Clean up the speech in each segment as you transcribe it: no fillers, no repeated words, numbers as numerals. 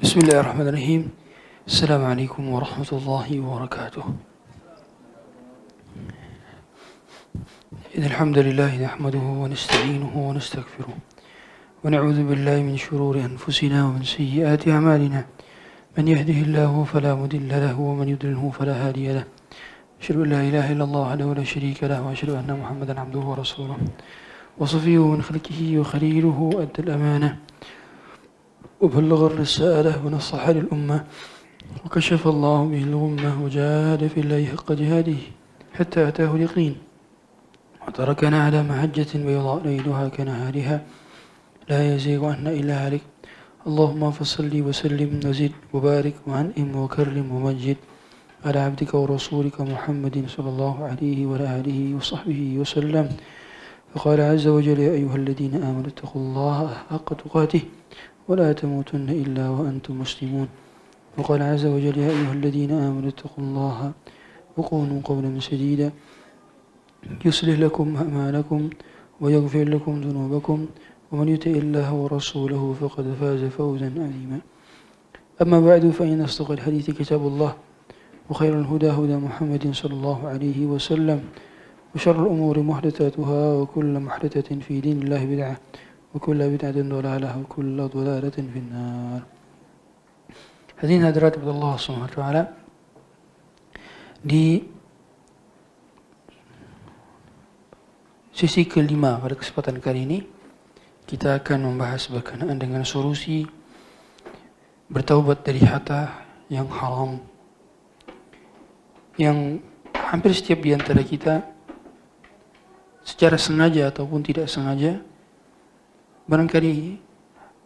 Bismillahirrahmanirrahim. Assalamualaikum warahmatullahi wabarakatuh. Innal hamdalillah nahmaduhu wa nasta'inuhu wa nastaghfiruh. Wa na'udzu billahi min shururi anfusina wa min sayyiati a'malina. Man yahdihillahu fala mudilla lahu wa man yudlilhu fala hadiya lahu. Asyhadu an la ilaha illallah wahdahu la syarika lahu wa asyhadu anna Muhammadan 'abduhu wa rasuluh. Wa safiyyuhu min khalqihi wa khaliluhu adda al-amanah. وبلغ الرسالة ونصح للأمة وكشف الله به الغمة وجاهد في الله حق جهاده حتى أتاه اليقين وتركنا على محجة بيضاء ليلها كنهارها لا يزيغ عنها إلا هالك. اللهم فصل وسلم وزد وبارك وأنعم وكرم ومجد على عبدك ورسولك محمد صلى الله عليه وعلى آله وصحبه وسلم. فقال عز وجل: يا أيها الذين آمنوا اتقوا الله حق تقاته ولا تموتن إلا وأنتم مسلمون. وقال عز وجل: يا أيها الذين آمنوا اتقوا الله وقولوا قولا سديدا يصلح لكم أعمالكم ويغفر لكم ذنوبكم ومن يطع الله ورسوله فقد فاز فوزا عظيما. أما بعد فإن أصدق الحديث كتاب الله وخير الهدى هدى محمد صلى الله عليه وسلم وشر الأمور محدثاتها وكل محدثة في دين الله بدعة وكل بدعة ضلالة وكل ضلالة في النار. Hadirin hadirat Allah Subhanahu wa taala, di sisi kelima pada kesempatan kali ini kita akan membahas berkenaan dengan solusi bertaubat dari harta yang haram, yang hampir setiap di antara kita secara sengaja ataupun tidak sengaja barangkali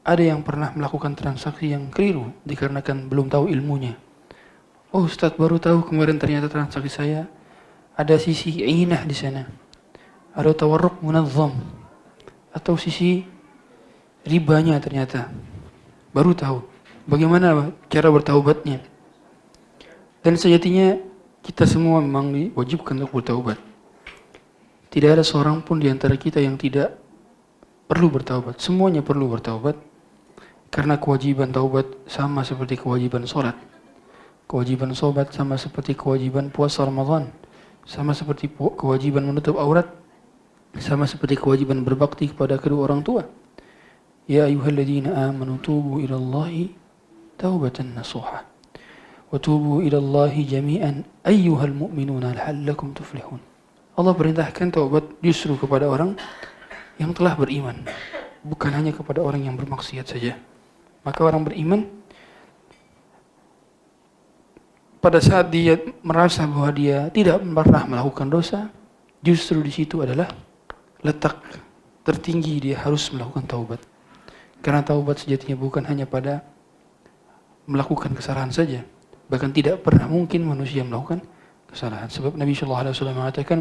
ada yang pernah melakukan transaksi yang keliru dikarenakan belum tahu ilmunya. Oh, Ustaz, baru tahu kemarin ternyata transaksi saya ada sisi inah di sana. Ada tawarruk munazzam atau sisi ribanya ternyata. Baru tahu. Bagaimana cara bertaubatnya? Dan sejatinya kita semua memang diwajibkan untuk bertaubat. Tidak ada seorang pun di antara kita yang tidak perlu bertaubat. Semuanya perlu bertaubat. Karena kewajiban taubat sama seperti kewajiban sholat. Kewajiban sholat sama seperti kewajiban puasa Ramadan. Sama seperti kewajiban menutup aurat. Sama seperti kewajiban berbakti kepada kedua orang tua. Ya ayyuhalladzina amanu tubu ilallahi taubatan nasuha. Wa tubu ilallahi jami'an ayyuhal mu'minuna la'allakum tuflihun. Allah perintahkan taubat justru kepada orang yang telah beriman, bukan hanya kepada orang yang bermaksiat saja. Maka orang beriman pada saat dia merasa bahwa dia tidak pernah melakukan dosa, justru di situ adalah letak tertinggi dia harus melakukan taubat. Karena taubat sejatinya bukan hanya pada melakukan kesalahan saja, bahkan tidak pernah mungkin manusia melakukan kesalahan. Sebab Nabi sallallahu alaihi wasallam mengatakan,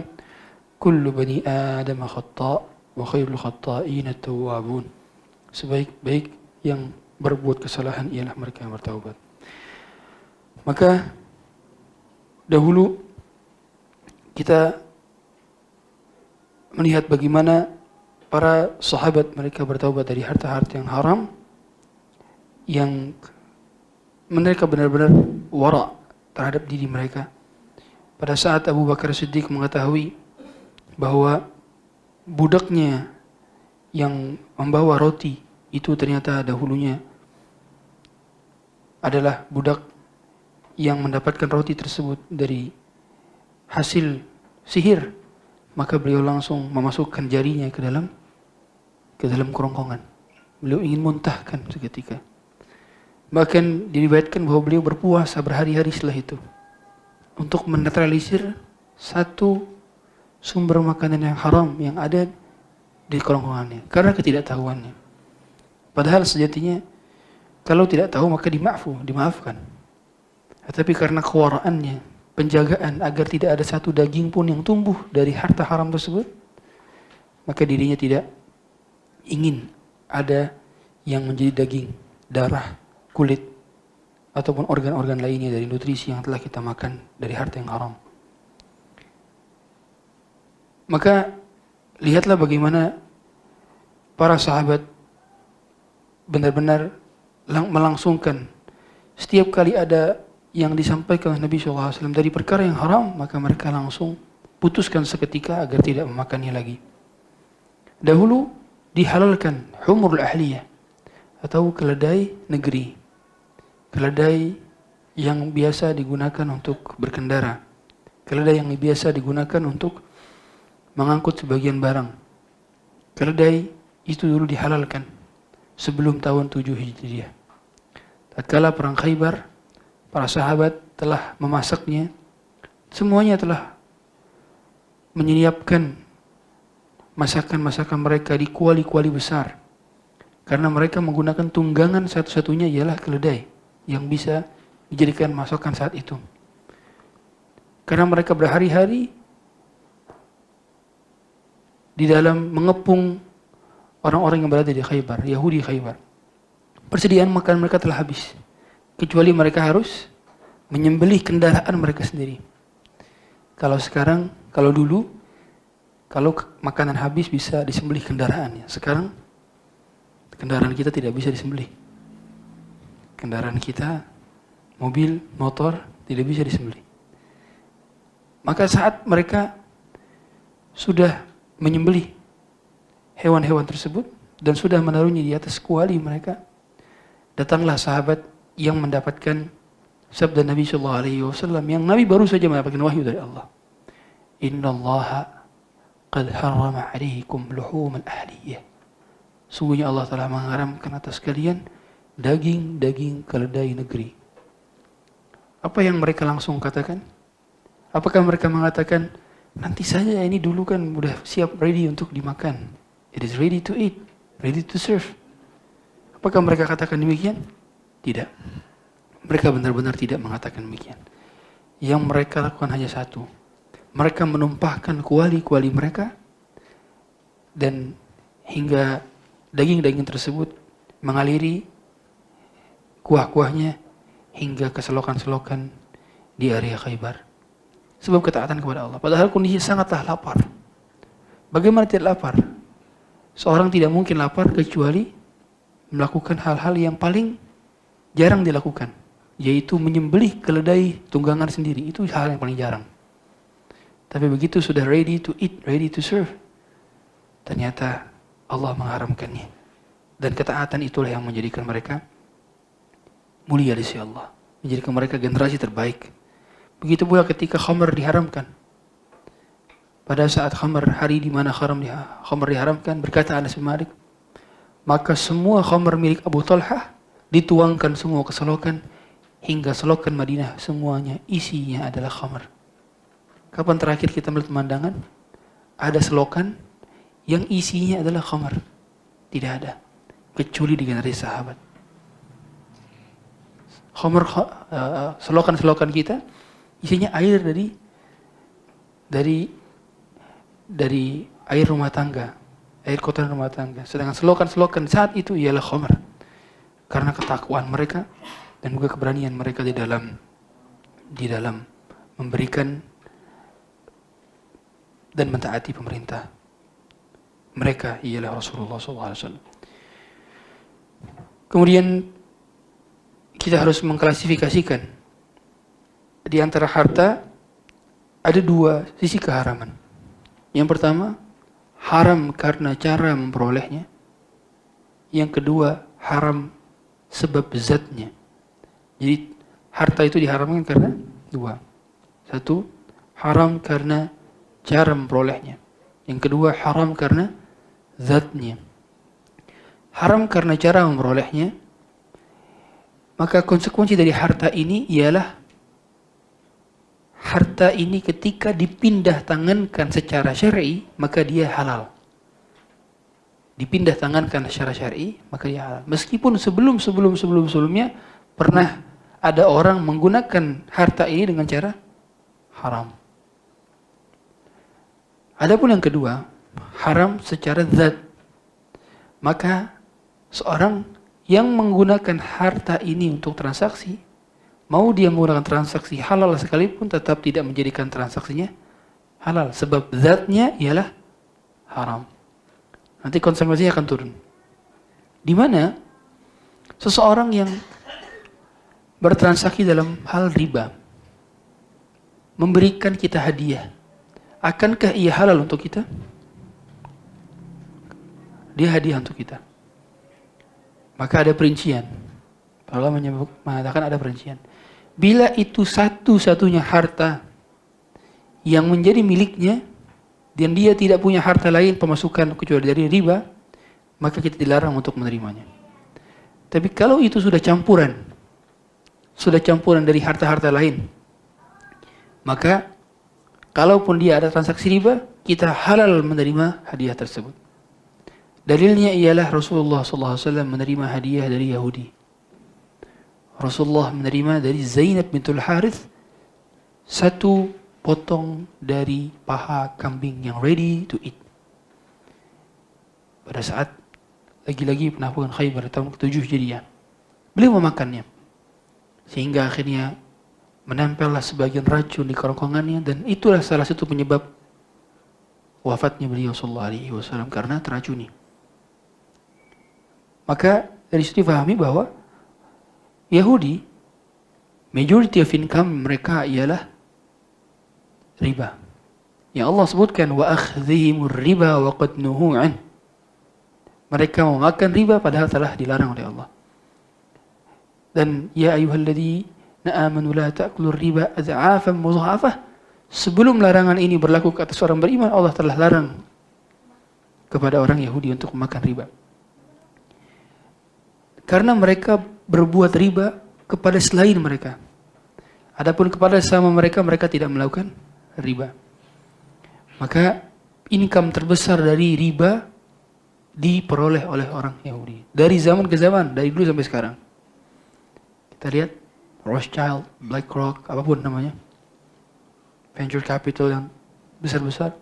"Kullu bani Adam khata' wa khairul khatta'ina at-tawwabun." Sebaik-baik yang berbuat kesalahan ialah mereka yang bertaubat. Maka dahulu kita melihat bagaimana para sahabat mereka bertaubat dari harta-harta yang haram, yang mereka benar-benar wara terhadap diri mereka. Pada saat Abu Bakar Siddiq mengetahui bahwa budaknya yang membawa roti itu ternyata dahulunya adalah budak yang mendapatkan roti tersebut dari hasil sihir, maka beliau langsung memasukkan jarinya ke dalam kerongkongan. Beliau ingin muntahkan seketika. Bahkan diriwayatkan bahwa beliau berpuasa berhari-hari setelah itu untuk menetralisir satu sumber makanan yang haram yang ada di kerongkongannya karena ketidaktahuannya. Padahal sejatinya kalau tidak tahu maka dimaafkan. Tetapi karena kewaraannya, penjagaan agar tidak ada satu daging pun yang tumbuh dari harta haram tersebut, maka dirinya tidak ingin ada yang menjadi daging, darah, kulit ataupun organ-organ lainnya dari nutrisi yang telah kita makan dari harta yang haram. Maka lihatlah bagaimana para sahabat benar-benar melangsungkan setiap kali ada yang disampaikan oleh Nabi SAW dari perkara yang haram, maka mereka langsung putuskan seketika agar tidak memakannya lagi. Dahulu dihalalkan humurul ahliyah atau keledai negeri. Keledai yang biasa digunakan untuk berkendara. Keledai yang biasa digunakan untuk mengangkut sebagian barang. Keledai itu dulu dihalalkan sebelum tahun 7 Hijriah. Tatkala perang Khaybar, para sahabat telah memasaknya, semuanya telah menyiapkan masakan-masakan mereka di kuali-kuali besar. Karena mereka menggunakan tunggangan satu-satunya ialah keledai yang bisa dijadikan masakan saat itu. Karena mereka berhari-hari di dalam mengepung orang-orang yang berada di Khaybar, Yahudi Khaybar. Persediaan makan mereka telah habis. Kecuali mereka harus menyembelih kendaraan mereka sendiri. Kalau sekarang, kalau dulu, kalau makanan habis bisa disembelih kendaraannya. Sekarang, kendaraan kita tidak bisa disembelih. Kendaraan kita, mobil, motor, tidak bisa disembelih. Maka saat mereka sudah menyembelih hewan-hewan tersebut dan sudah menaruhnya di atas kuali mereka, datanglah sahabat yang mendapatkan sabda Nabi SAW yang Nabi baru saja mendapatkan wahyu dari Allah. Inna Allaha qad harrama alaikum luhum al-ahliyah. Sungguhnya Allah telah mengharamkan atas kalian daging-daging keledai negeri. Apa yang mereka langsung katakan? Apakah mereka mengatakan, nanti saja ini dulu kan sudah siap ready untuk dimakan. It is ready to eat, ready to serve. Apakah mereka katakan demikian? Tidak. Mereka benar-benar tidak mengatakan demikian. Yang mereka lakukan hanya satu. Mereka menumpahkan kuali-kuali mereka dan hingga daging-daging tersebut mengaliri kuah-kuahnya hingga ke selokan-selokan di area Khaybar. Sebab ketaatan kepada Allah. Padahal kondisi sangatlah lapar. Bagaimana tidak lapar? Seorang tidak mungkin lapar kecuali melakukan hal-hal yang paling jarang dilakukan, yaitu menyembelih keledai tunggangan sendiri. Itu hal yang paling jarang. Tapi begitu sudah ready to eat, ready to serve, ternyata Allah mengharamkannya. Dan ketaatan itulah yang menjadikan mereka mulia di sisi Allah, menjadikan mereka generasi terbaik. Begitu pula ketika khamr diharamkan. Pada saat khamr, hari di mana khamr diharamkan, berkata Anas bin Malik, maka semua khamr milik Abu Talhah dituangkan semua ke selokan hingga selokan Madinah semuanya isinya adalah khamr. Kapan terakhir kita melihat pemandangan ada selokan yang isinya adalah khamr? Tidak ada, kecuali di generasi sahabat. Khamr, selokan-selokan kita isinya air dari air rumah tangga, air kotoran rumah tangga. Sedangkan selokan-selokan saat itu ialah khamr. Karena ketakwaan mereka dan juga keberanian mereka di dalam memberikan dan mentaati pemerintah. Mereka ialah Rasulullah SAW. Kemudian kita harus mengklasifikasikan di antara harta ada dua sisi keharaman. Yang pertama, haram karena cara memperolehnya. Yang kedua, haram sebab zatnya. Jadi harta itu diharamkan karena dua. Satu, haram karena cara memperolehnya. Yang kedua, haram karena zatnya. Haram karena cara memperolehnya, maka konsekuensi dari harta ini ialah harta ini ketika dipindah tangankan secara syar'i, maka dia halal. Dipindah tangankan secara syar'i, maka dia halal. Meskipun sebelumnya pernah ada orang menggunakan harta ini dengan cara haram. Adapun yang kedua, haram secara zat. Maka seorang yang menggunakan harta ini untuk transaksi, mau dia menggunakan transaksi halal sekalipun tetap tidak menjadikan transaksinya halal. Sebab zatnya ialah haram. Nanti konsekuensinya akan turun. Di mana seseorang yang bertransaksi dalam hal riba, memberikan kita hadiah, akankah ia halal untuk kita? Dia hadiah untuk kita. Maka ada perincian. Allah mengatakan ada perincian. Bila itu satu-satunya harta yang menjadi miliknya, dan dia tidak punya harta lain pemasukan kecuali dari riba, maka kita dilarang untuk menerimanya. Tapi kalau itu sudah campuran dari harta-harta lain, maka kalaupun dia ada transaksi riba, kita halal menerima hadiah tersebut. Dalilnya ialah Rasulullah SAW menerima hadiah dari Yahudi. Rasulullah menerima dari Zainab bintul Harith satu potong dari paha kambing yang ready to eat. Pada saat lagi-lagi penaklukan Khaybar tahun ke-7 Hijriah. Beliau memakannya. Sehingga akhirnya menempellah sebagian racun di kerongkongannya, dan itulah salah satu penyebab wafatnya beliau sallallahu alaihi wasallam karena teracuni. Maka dari situ difahami bahwa Yahudi, majority of income mereka ialah riba. Yang Allah sebutkan wa akhdhihimur riba wa qad nuhu an. Mereka memakan riba padahal telah dilarang oleh Allah. Dan ya ayyuhalladzina amanu la ta'kulur riba adha'afan mudha'afah. Sebelum larangan ini berlaku ke atas orang beriman, Allah telah larang kepada orang Yahudi untuk memakan riba. Karena mereka berbuat riba kepada selain mereka. Adapun kepada sesama mereka, mereka tidak melakukan riba. Maka income terbesar dari riba diperoleh oleh orang Yahudi. Dari zaman ke zaman, dari dulu sampai sekarang. Kita lihat Rothschild, BlackRock, apapun namanya. Venture capital yang besar-besar.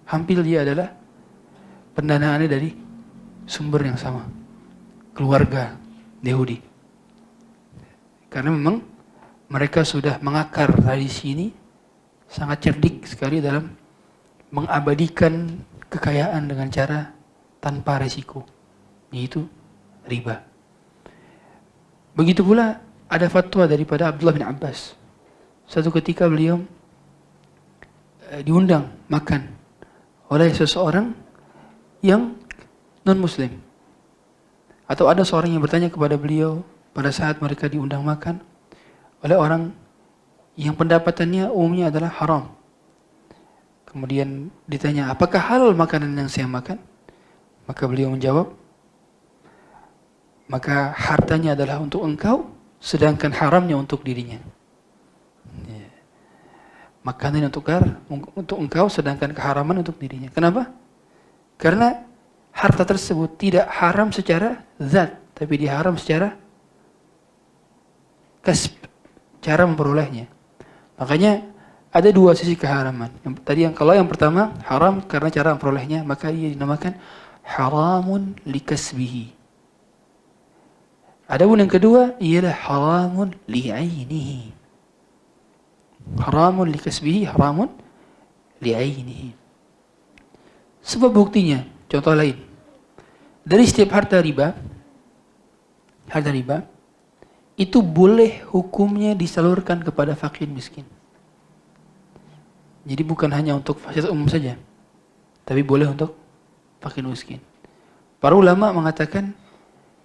Hampir dia adalah pendanaannya dari sumber yang sama. Keluarga Yahudi. Karena memang mereka sudah mengakar tradisi ini, sangat cerdik sekali dalam mengabadikan kekayaan dengan cara tanpa resiko, yaitu riba. Begitu pula ada fatwa daripada Abdullah bin Abbas. Satu ketika beliau diundang makan oleh seseorang yang non-muslim. Atau ada seorang yang bertanya kepada beliau pada saat mereka diundang makan oleh orang yang pendapatannya umumnya adalah haram. Kemudian ditanya, apakah halal makanan yang saya makan? Maka beliau menjawab, maka hartanya adalah untuk engkau, sedangkan haramnya untuk dirinya. Makanan untuk engkau, sedangkan keharaman untuk dirinya. Kenapa? Karena harta tersebut tidak haram secara zat, tapi dia haram secara kasb, cara memperolehnya. Makanya ada dua sisi keharaman. Kalau yang pertama haram karena cara memperolehnya, maka ia dinamakan haramun likasbihi. Adapun yang kedua ialah haramun li'ainihi. Haramun likasbihi, haramun li'ainihi. Sebab buktinya, contoh lain, dari setiap harta riba itu boleh hukumnya disalurkan kepada fakir miskin. Jadi bukan hanya untuk fasilitas umum saja, tapi boleh untuk fakir miskin. Para ulama mengatakan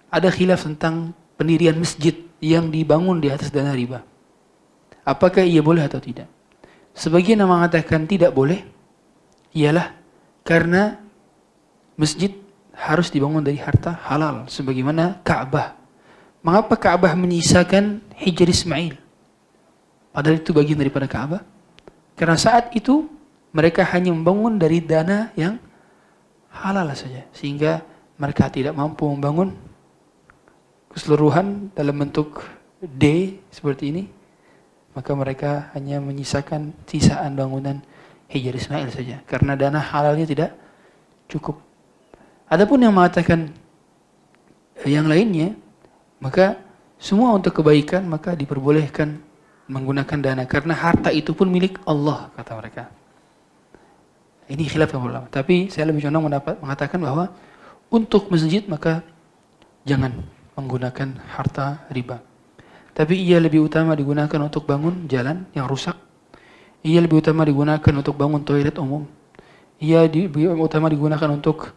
ada khilaf tentang pendirian masjid yang dibangun di atas dana riba. Apakah ia boleh atau tidak? Sebagian yang mengatakan tidak boleh, ialah karena masjid harus dibangun dari harta halal, sebagaimana Ka'bah. Mengapa Ka'bah menyisakan Hijr Ismail? Padahal itu bagian daripada Ka'bah. Karena saat itu mereka hanya membangun dari dana yang halal saja, sehingga mereka tidak mampu membangun keseluruhan dalam bentuk D seperti ini. Maka mereka hanya menyisakan sisaan bangunan Hijr Ismail saja, karena dana halalnya tidak cukup. Adapun yang mengatakan yang lainnya, maka semua untuk kebaikan, maka diperbolehkan menggunakan dana, karena harta itu pun milik Allah, kata mereka. Ini khilaf yang ulama. Tapi saya lebih condong mengatakan bahwa untuk masjid maka jangan menggunakan harta riba. tapi ia lebih utama digunakan untuk bangun jalan yang rusak. Ia lebih utama digunakan untuk bangun toilet umum. Ia lebih utama digunakan untuk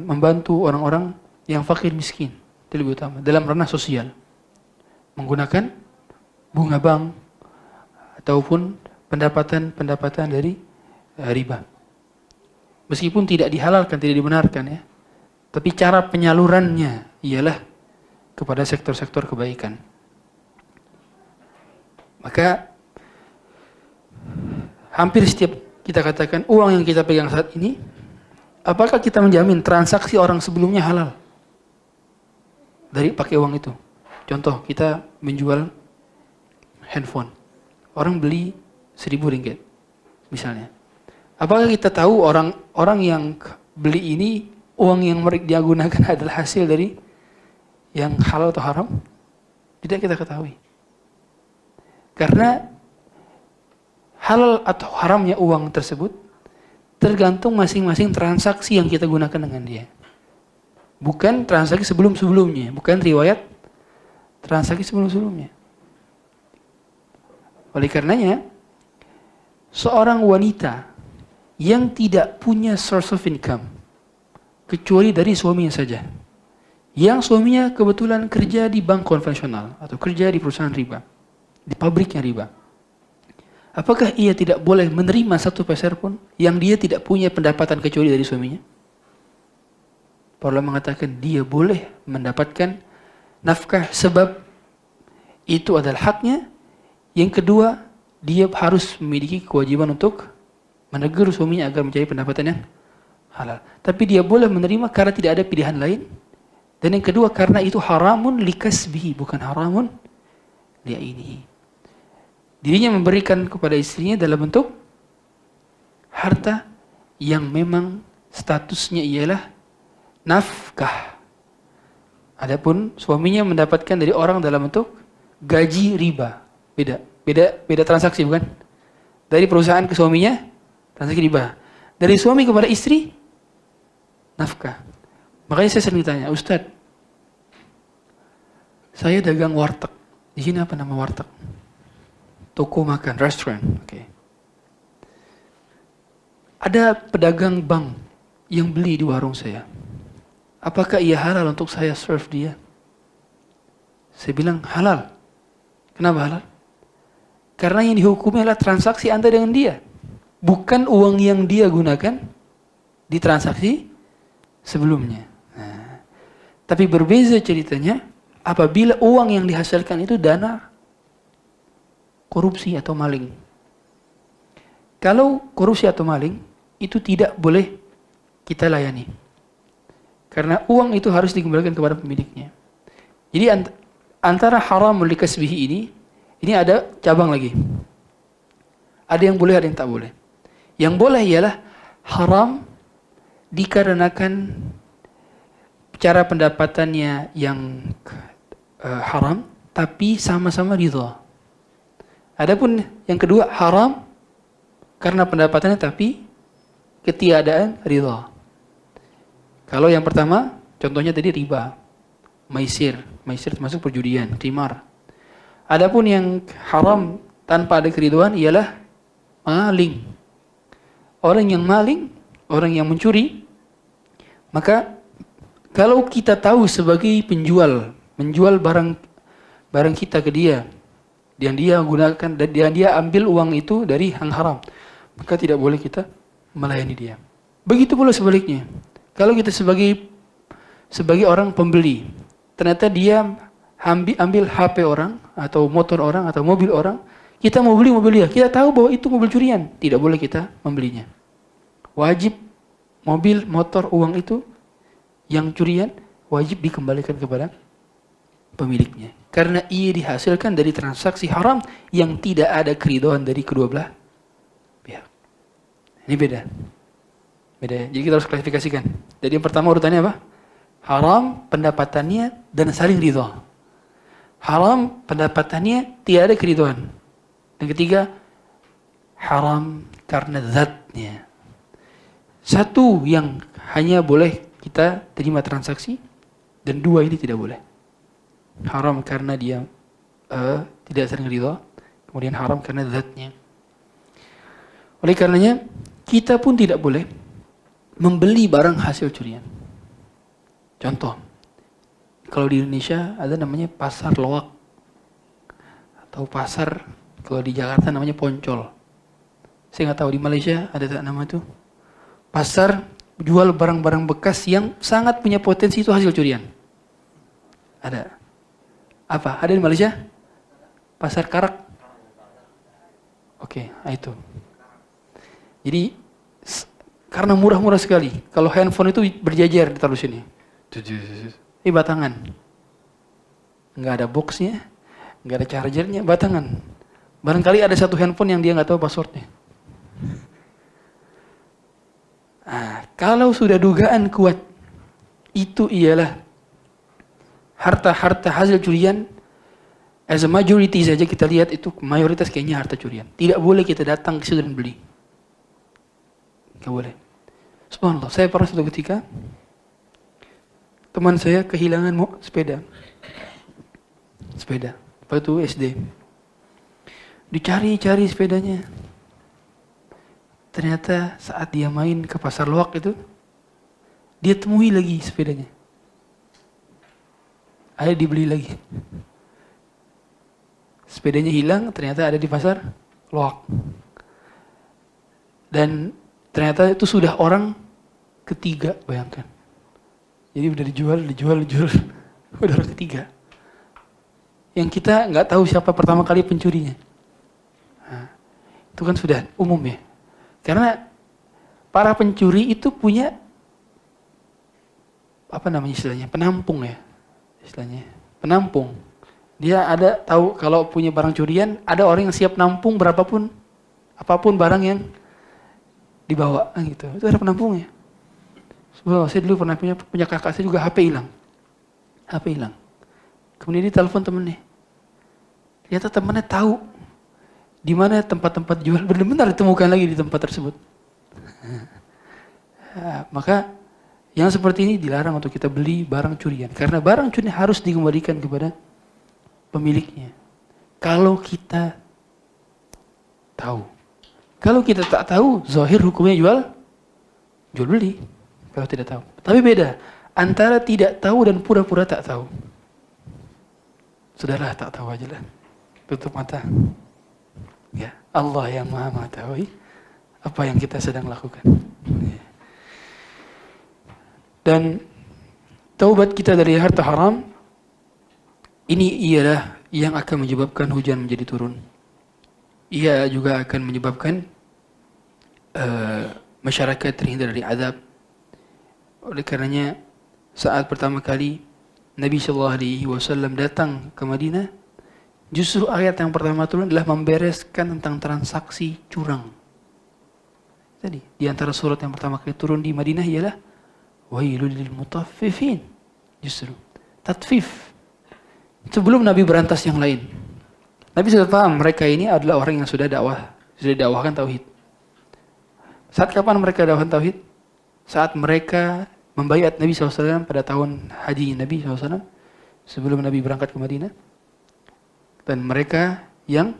membantu orang-orang yang fakir miskin. Itu lebih utama dalam ranah sosial. Menggunakan bunga bank ataupun pendapatan dari riba. Meskipun tidak dihalalkan, tidak dibenarkan ya. Tapi cara penyalurannya ialah kepada sektor-sektor kebaikan. Maka hampir setiap kita katakan uang yang kita pegang saat ini, apakah kita menjamin transaksi orang sebelumnya halal dari pakai uang itu? Contoh, kita menjual handphone. Orang beli 1.000 ringgit misalnya. Apakah kita tahu orang yang beli ini uang yang dia gunakan adalah hasil dari yang halal atau haram? Tidak kita ketahui. Karena halal atau haramnya uang tersebut tergantung masing-masing transaksi yang kita gunakan dengan dia. Bukan transaksi sebelum-sebelumnya, bukan riwayat transaksi sebelum-sebelumnya. Oleh karenanya, seorang wanita yang tidak punya source of income kecuali dari suaminya saja, yang suaminya kebetulan kerja di bank konvensional atau kerja di perusahaan riba, di pabriknya riba, apakah ia tidak boleh menerima 1 peser pun yang dia tidak punya pendapatan kecuali dari suaminya? Para ulama mengatakan dia boleh mendapatkan nafkah sebab itu adalah haknya. Yang kedua, dia harus memiliki kewajiban untuk menegur suaminya agar mencari pendapatan yang halal. Tapi dia boleh menerima karena tidak ada pilihan lain. Dan yang kedua, karena itu haramun likasbihi, bukan haramun li'ainihi. Dirinya memberikan kepada istrinya dalam bentuk harta yang memang statusnya ialah nafkah. Adapun suaminya mendapatkan dari orang dalam bentuk gaji riba. Beda transaksi, bukan? Dari perusahaan ke suaminya, transaksi riba. Dari suami kepada istri, nafkah. Makanya saya sering ditanya, Ustadz, saya dagang warteg. Di sini apa nama warteg? Toko makan, restoran. Okay. Ada pedagang bank yang beli di warung saya. Apakah ia halal untuk saya serve dia? Saya bilang halal. Kenapa halal? Karena yang dihukumi adalah transaksi Anda dengan dia. Bukan uang yang dia gunakan di transaksi sebelumnya. Nah, tapi berbeza ceritanya apabila uang yang dihasilkan itu dana korupsi atau maling. Kalau korupsi atau maling, itu tidak boleh kita layani. Karena uang itu harus dikembalikan kepada pemiliknya. Jadi antara haram likasbihi ini ada cabang lagi. Ada yang boleh, ada yang tak boleh. Yang boleh ialah haram dikarenakan cara pendapatannya yang haram, tapi sama-sama ridha. Adapun yang kedua haram karena pendapatannya tapi ketiadaan ridha. Kalau yang pertama, contohnya tadi riba, maisir termasuk perjudian, qimar. Adapun yang haram tanpa ada keriduan ialah maling. Orang yang maling, orang yang mencuri, maka kalau kita tahu sebagai penjual, menjual barang kita ke dia, dan dia gunakan dan dia ambil uang itu dari yang haram, maka tidak boleh kita melayani dia. Begitu pula sebaliknya. Kalau kita sebagai orang pembeli, ternyata dia ambil HP orang atau motor orang atau mobil orang, kita mau beli mobil dia, kita tahu bahwa itu mobil curian, tidak boleh kita membelinya. Wajib mobil, motor, uang itu yang curian wajib dikembalikan kepada pemiliknya. Karena ia dihasilkan dari transaksi haram yang tidak ada keridhaan dari kedua belah pihak. Ini beda. Jadi kita harus klasifikasikan. Jadi yang pertama urutannya apa? Haram pendapatannya dan saling ridha. Haram pendapatannya tidak ada keridhaan. Yang ketiga, haram karena zatnya. Satu yang hanya boleh kita terima transaksi, dan dua ini tidak boleh. Haram karena dia tidak sering ridha, kemudian haram karena zatnya. Oleh karenanya kita pun tidak boleh membeli barang hasil curian. Contoh, kalau di Indonesia ada namanya pasar loak atau pasar, kalau di Jakarta namanya Poncol. Saya nggak tahu di Malaysia ada tak nama itu. Pasar jual barang-barang bekas yang sangat punya potensi itu hasil curian. Ada. Apa? Ada di Malaysia? Pasar Karak. Oke, itu. Jadi karena murah-murah sekali. Kalau handphone itu berjajar ditaruh sini. Ini batangan. Nggak ada boxnya, nggak ada chargernya, batangan. Barangkali ada satu handphone yang dia nggak tahu passwordnya. Nah, kalau sudah dugaan kuat, itu ialah harta-harta hasil curian. As a majority saja kita lihat itu mayoritas kayaknya harta curian. Tidak boleh kita datang ke situ dan beli. Tidak boleh. Subhanallah, saya pernah suatu ketika teman saya kehilangan sepeda. Waktu itu SD. Dicari-cari sepedanya. Ternyata saat dia main ke pasar loak itu, dia temui lagi sepedanya. Akhirnya dibeli lagi. Sepedanya hilang, ternyata ada di pasar loak. Dan ternyata itu sudah orang ketiga, bayangkan. Jadi udah dijual. Udah orang ketiga. Yang kita nggak tahu siapa pertama kali pencurinya. Nah, itu kan sudah umum ya. Karena para pencuri itu punya apa namanya istilahnya? Penampung ya. Istilahnya penampung. Dia ada tahu kalau punya barang curian, ada orang yang siap nampung berapapun apapun barang yang dibawa gitu. Itu ada penampungnya. Saya dulu pernah punya kakak saya juga HP hilang. Kemudian dia telepon temennya. Ternyata temennya tahu di mana tempat-tempat jual, benar-benar ditemukan lagi di tempat tersebut. Maka yang seperti ini dilarang untuk kita beli barang curian. Karena barang curian harus dikembalikan kepada pemiliknya. Kalau kita tahu. Kalau kita tak tahu, zahir hukumnya jual beli. Kalau tidak tahu. Tapi beda antara tidak tahu dan pura-pura tak tahu. Sudahlah, tak tahu aja lah. Tutup mata. Ya, Allah yang Maha mengetahui apa yang kita sedang lakukan. Dan taubat kita dari harta haram ini ialah yang akan menyebabkan hujan menjadi turun. Ia juga akan menyebabkan masyarakat terhindar dari azab. Oleh karenanya saat pertama kali Nabi SAW datang ke Madinah, justru ayat yang pertama turun adalah membereskan tentang transaksi curang. Jadi di antara surat yang pertama kali turun di Madinah ialah wailul lil mutaffifin. Justru tatfif. Sebelum Nabi berantas yang lain. Nabi sudah paham mereka ini adalah orang yang sudah dakwahkan tauhid. Saat kapan mereka dakwahkan tauhid? Saat mereka membaiat Nabi SAW pada tahun haji Nabi SAW sebelum Nabi berangkat ke Madinah. Dan mereka yang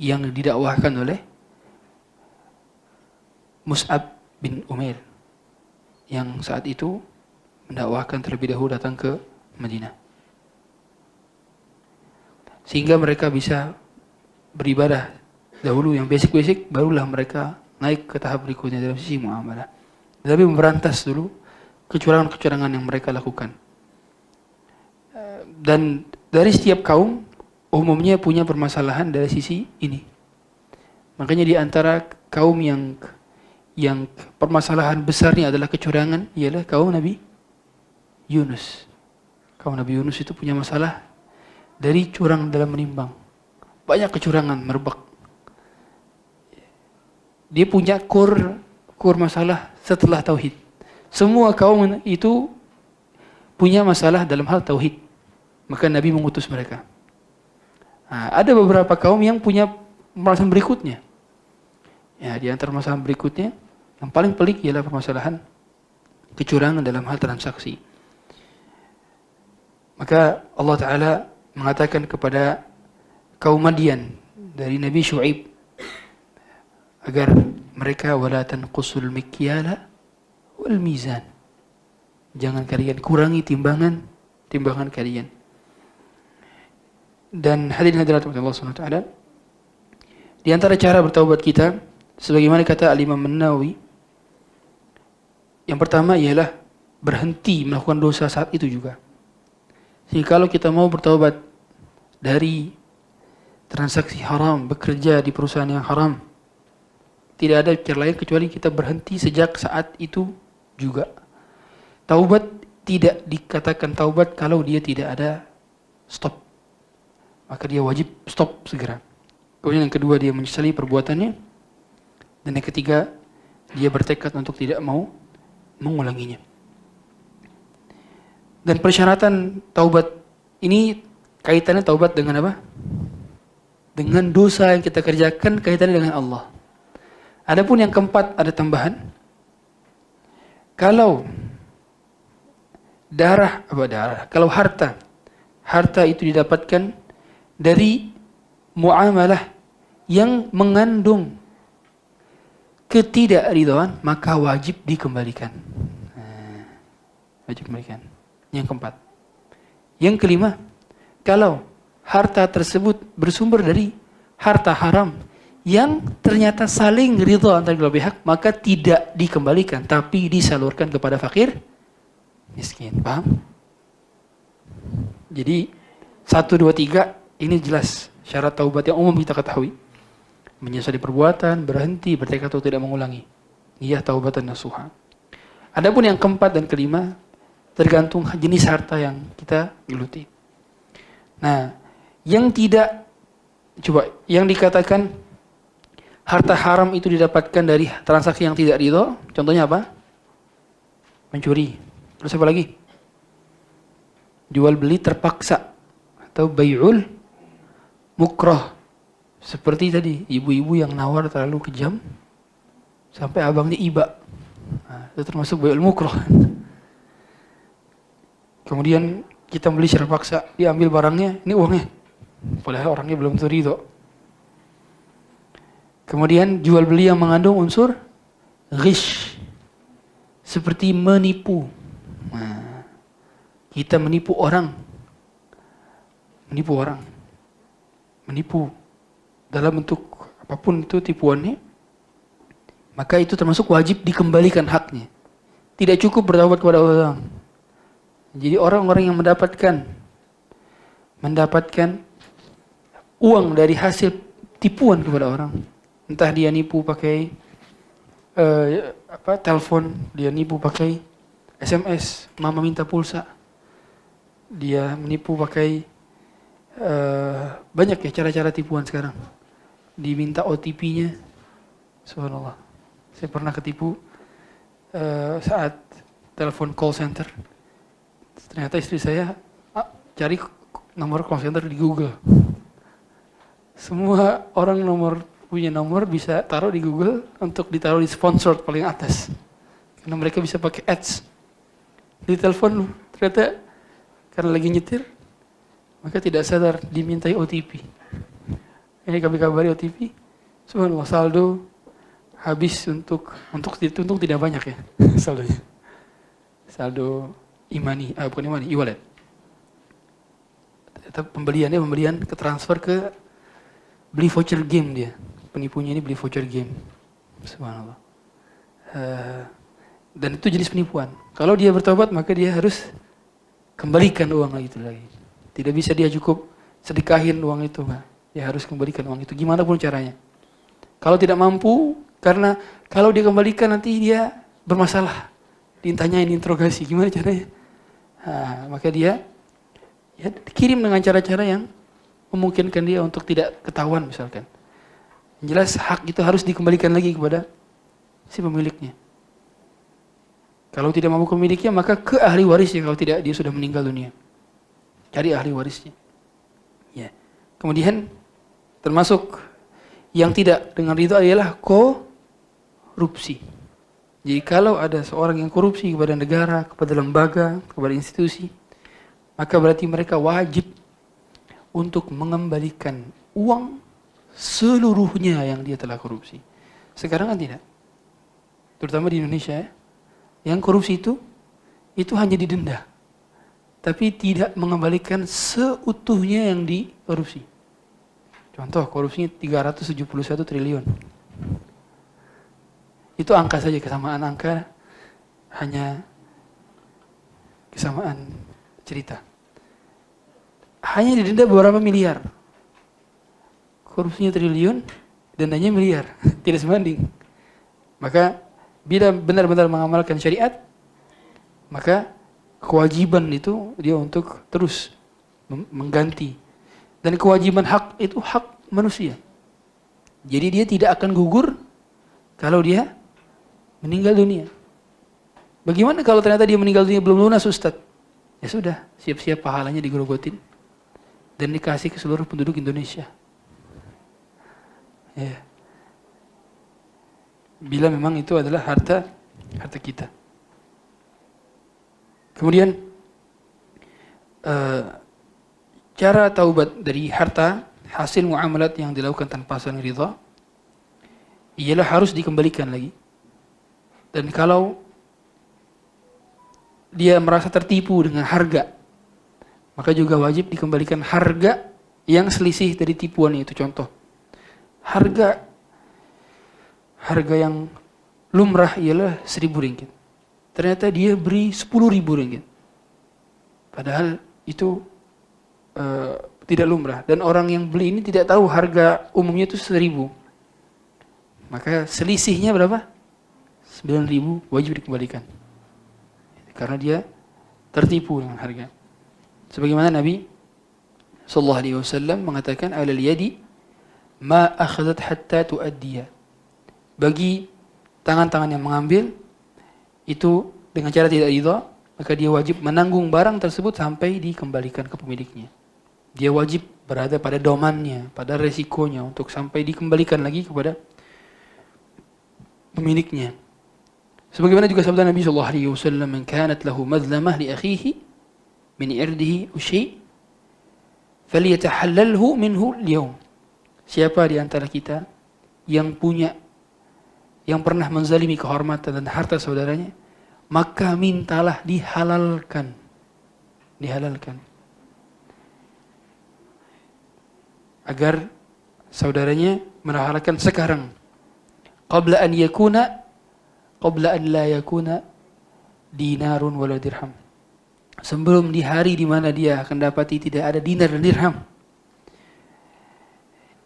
didakwahkan oleh Mus'ab bin Umair yang saat itu mendakwahkan terlebih dahulu datang ke Madinah. Sehingga mereka bisa beribadah dahulu yang basic-basic, barulah mereka naik ke tahap berikutnya dalam sisi muamalah. Tapi memberantas dulu kecurangan-kecurangan yang mereka lakukan. Dan dari setiap kaum umumnya punya permasalahan dari sisi ini. Makanya di antara kaum yang permasalahan besarnya adalah kecurangan ialah kaum Nabi Yunus. Kaum Nabi Yunus itu punya masalah dari curang dalam menimbang. Banyak kecurangan merebak. Dia punya core masalah setelah tauhid. Semua kaum itu punya masalah dalam hal tauhid. Maka Nabi mengutus mereka. Nah, ada beberapa kaum yang punya permasalahan berikutnya. Ya, di antara masalah berikutnya yang paling pelik ialah permasalahan kecurangan dalam hal transaksi. Maka Allah Ta'ala mengatakan kepada kaum Madian dari Nabi Syuaib agar mereka wala tanqusul mikyala wal mizan. Jangan kalian kurangi timbangan kalian. Dan hadirin hadirat Allah Subhanahu wa taala, di antara cara bertaubat kita sebagaimana kata Al-Imam An-Nawawi, yang pertama ialah berhenti melakukan dosa saat itu juga. Jadi kalau kita mau bertaubat dari transaksi haram, bekerja di perusahaan yang haram, tidak ada cara lain kecuali kita berhenti sejak saat itu juga. Taubat tidak dikatakan taubat kalau dia tidak ada stop. Maka dia wajib stop segera. Kemudian yang kedua, dia menyesali perbuatannya. Dan yang ketiga, dia bertekad untuk tidak mau mengulanginya. Dan persyaratan taubat ini kaitannya taubat dengan apa? Dengan dosa yang kita kerjakan, kaitannya dengan Allah. Adapun yang keempat ada tambahan. Kalau kalau harta itu didapatkan dari muamalah yang mengandung ketidakridhaan, maka wajib dikembalikan. Wajib dikembalikan. Yang keempat. Yang kelima, kalau harta tersebut bersumber dari harta haram yang ternyata saling ridha antara kedua pihak, maka tidak dikembalikan, tapi disalurkan kepada fakir miskin. Paham? Jadi 1, 2, 3 ini jelas syarat taubat yang umum kita ketahui. Menyesali perbuatan, berhenti, bertekad untuk tidak mengulangi. Niyah taubatan nasuha. Adapun yang keempat dan kelima, tergantung jenis harta yang kita geluti. Nah, yang dikatakan harta haram itu didapatkan dari transaksi yang tidak ridho, contohnya apa? Mencuri. Terus apa lagi? Jual beli terpaksa atau bai'ul mukrah. Seperti tadi, ibu-ibu yang nawar terlalu kejam sampai abangnya iba. Nah, itu termasuk bai'ul mukrah. Kemudian kita beli secara paksa, dia ambil barangnya, ini uangnya. Padahal orangnya belum ridho. Kemudian jual beli yang mengandung unsur ghish, seperti menipu. Nah, kita menipu orang dalam bentuk apapun itu tipuannya, maka itu termasuk wajib dikembalikan haknya. Tidak cukup bertaubat kepada Allah. Jadi orang-orang yang mendapatkan uang dari hasil tipuan kepada orang, entah dia nipu pakai telepon, dia nipu pakai SMS, mama minta pulsa, dia menipu pakai banyak ya cara-cara tipuan sekarang. Diminta OTP-nya, subhanallah. Saya pernah ketipu saat telepon call center. Ternyata istri saya cari nomor call center di Google. Semua orang punya nomor bisa taruh di Google untuk ditaruh di sponsor paling atas. Karena mereka bisa pakai ads di telepon. Ternyata karena lagi nyetir, maka tidak sadar dimintai OTP. Ini kami kabari OTP. Subhanallah, saldo habis untuk tidak banyak ya saldonya. Saldo bukan e-wallet. Pembelian ke transfer ke beli voucher game dia. Penipunya ini beli voucher game. Subhanallah. Dan itu jenis penipuan. Kalau dia bertobat, maka dia harus kembalikan uang itu lagi. Tidak bisa dia cukup sedekahin uang itu. Dia harus kembalikan uang itu. Gimana pun caranya. Kalau tidak mampu, karena kalau dia kembalikan nanti dia bermasalah. Ditanyain interogasi. Gimana caranya? Maka dia dikirim dengan cara-cara yang memungkinkan dia untuk tidak ketahuan misalkan. Yang jelas hak itu harus dikembalikan lagi kepada si pemiliknya. Kalau tidak mampu pemiliknya, maka ke ahli warisnya. Kalau tidak, dia sudah meninggal dunia. Cari ahli warisnya. Ya. Kemudian termasuk yang tidak dengan ridho adalah korupsi. Jadi kalau ada seorang yang korupsi kepada negara, kepada lembaga, kepada institusi, maka berarti mereka wajib untuk mengembalikan uang seluruhnya yang dia telah korupsi. Sekarang kan tidak. Terutama di Indonesia ya. Yang korupsi itu hanya didenda. Tapi tidak mengembalikan seutuhnya yang dikorupsi. Contoh, korupsinya 371 triliun. Itu angka saja, kesamaan angka, hanya kesamaan cerita. Hanya didenda beberapa miliar. Korupsinya triliun, dendanya miliar. Tidak sebanding. Maka bila benar-benar mengamalkan syariat, maka kewajiban itu dia untuk terus mengganti. Dan kewajiban hak itu hak manusia. Jadi dia tidak akan gugur kalau dia meninggal dunia. Bagaimana kalau ternyata dia meninggal dunia belum lunas, Ustaz? Ya sudah, siap-siap pahalanya digerogotin dan dikasih ke seluruh penduduk Indonesia. Ya. Bila memang itu adalah harta kita. Kemudian cara taubat dari harta hasil muamalat yang dilakukan tanpa saling ridha ialah harus dikembalikan lagi. Dan kalau dia merasa tertipu dengan harga, maka juga wajib dikembalikan harga yang selisih dari tipuan itu. Contoh, harga yang lumrah ialah 1.000 ringgit. Ternyata dia beri 10.000 ringgit. Padahal itu tidak lumrah. Dan orang yang beli ini tidak tahu harga umumnya itu 1.000. Maka selisihnya berapa? 9.000 wajib dikembalikan. Karena dia tertipu dengan harga. Sebagaimana Nabi SAW mengatakan, alal yadi ma akhadhat hatta tuaddiya. Bagi tangan-tangan yang mengambil itu dengan cara tidak ridha, maka dia wajib menanggung barang tersebut sampai dikembalikan ke pemiliknya. Dia wajib berada pada domannya, pada resikonya untuk sampai dikembalikan lagi kepada pemiliknya. Sebagaimana juga sabda Nabi SAW, "Man kanat lahu madlamah li akhihi min irdihi usy' falyatahallalhu minhu al-yawm." Siapa di antara kita yang pernah menzalimi kehormatan dan harta saudaranya, maka mintalah dihalalkan. Agar saudaranya menghalalkan sekarang. Qabla an la yakuna dinarun wala dirham. Sebelum di hari di mana dia akan dapati tidak ada dinar dan dirham.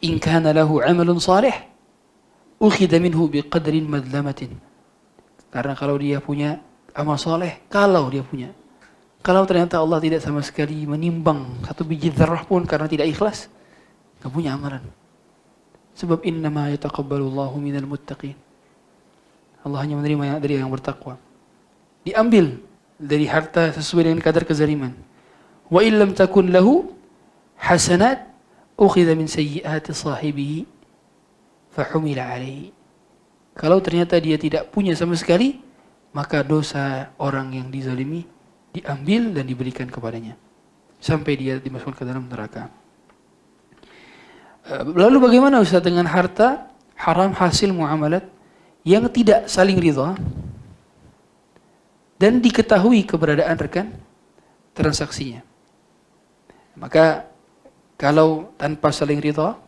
In kana lahu 'amalun salih ukhidha minhu biqadrin madlamatin. Karena kalau dia punya amal soleh, kalau ternyata Allah tidak sama sekali menimbang satu biji zarrah pun karena tidak ikhlas, enggak punya amalan. Sebab innama yataqabbalullahu minal muttaqin. Allah hanya menerima dari yang bertakwa. Diambil dari harta sesuai dengan kadar kezaliman. Wa illam takun lahu hasanat ukhidha min sayyiati sahibihi fahumila alaihi. Kalau ternyata dia tidak punya sama sekali, maka dosa orang yang dizalimi diambil dan diberikan kepadanya sampai dia dimasukkan ke dalam neraka. Lalu bagaimana Ustaz dengan harta haram hasil muamalat yang tidak saling ridha dan diketahui keberadaan rekan transaksinya? Maka kalau tanpa saling ridha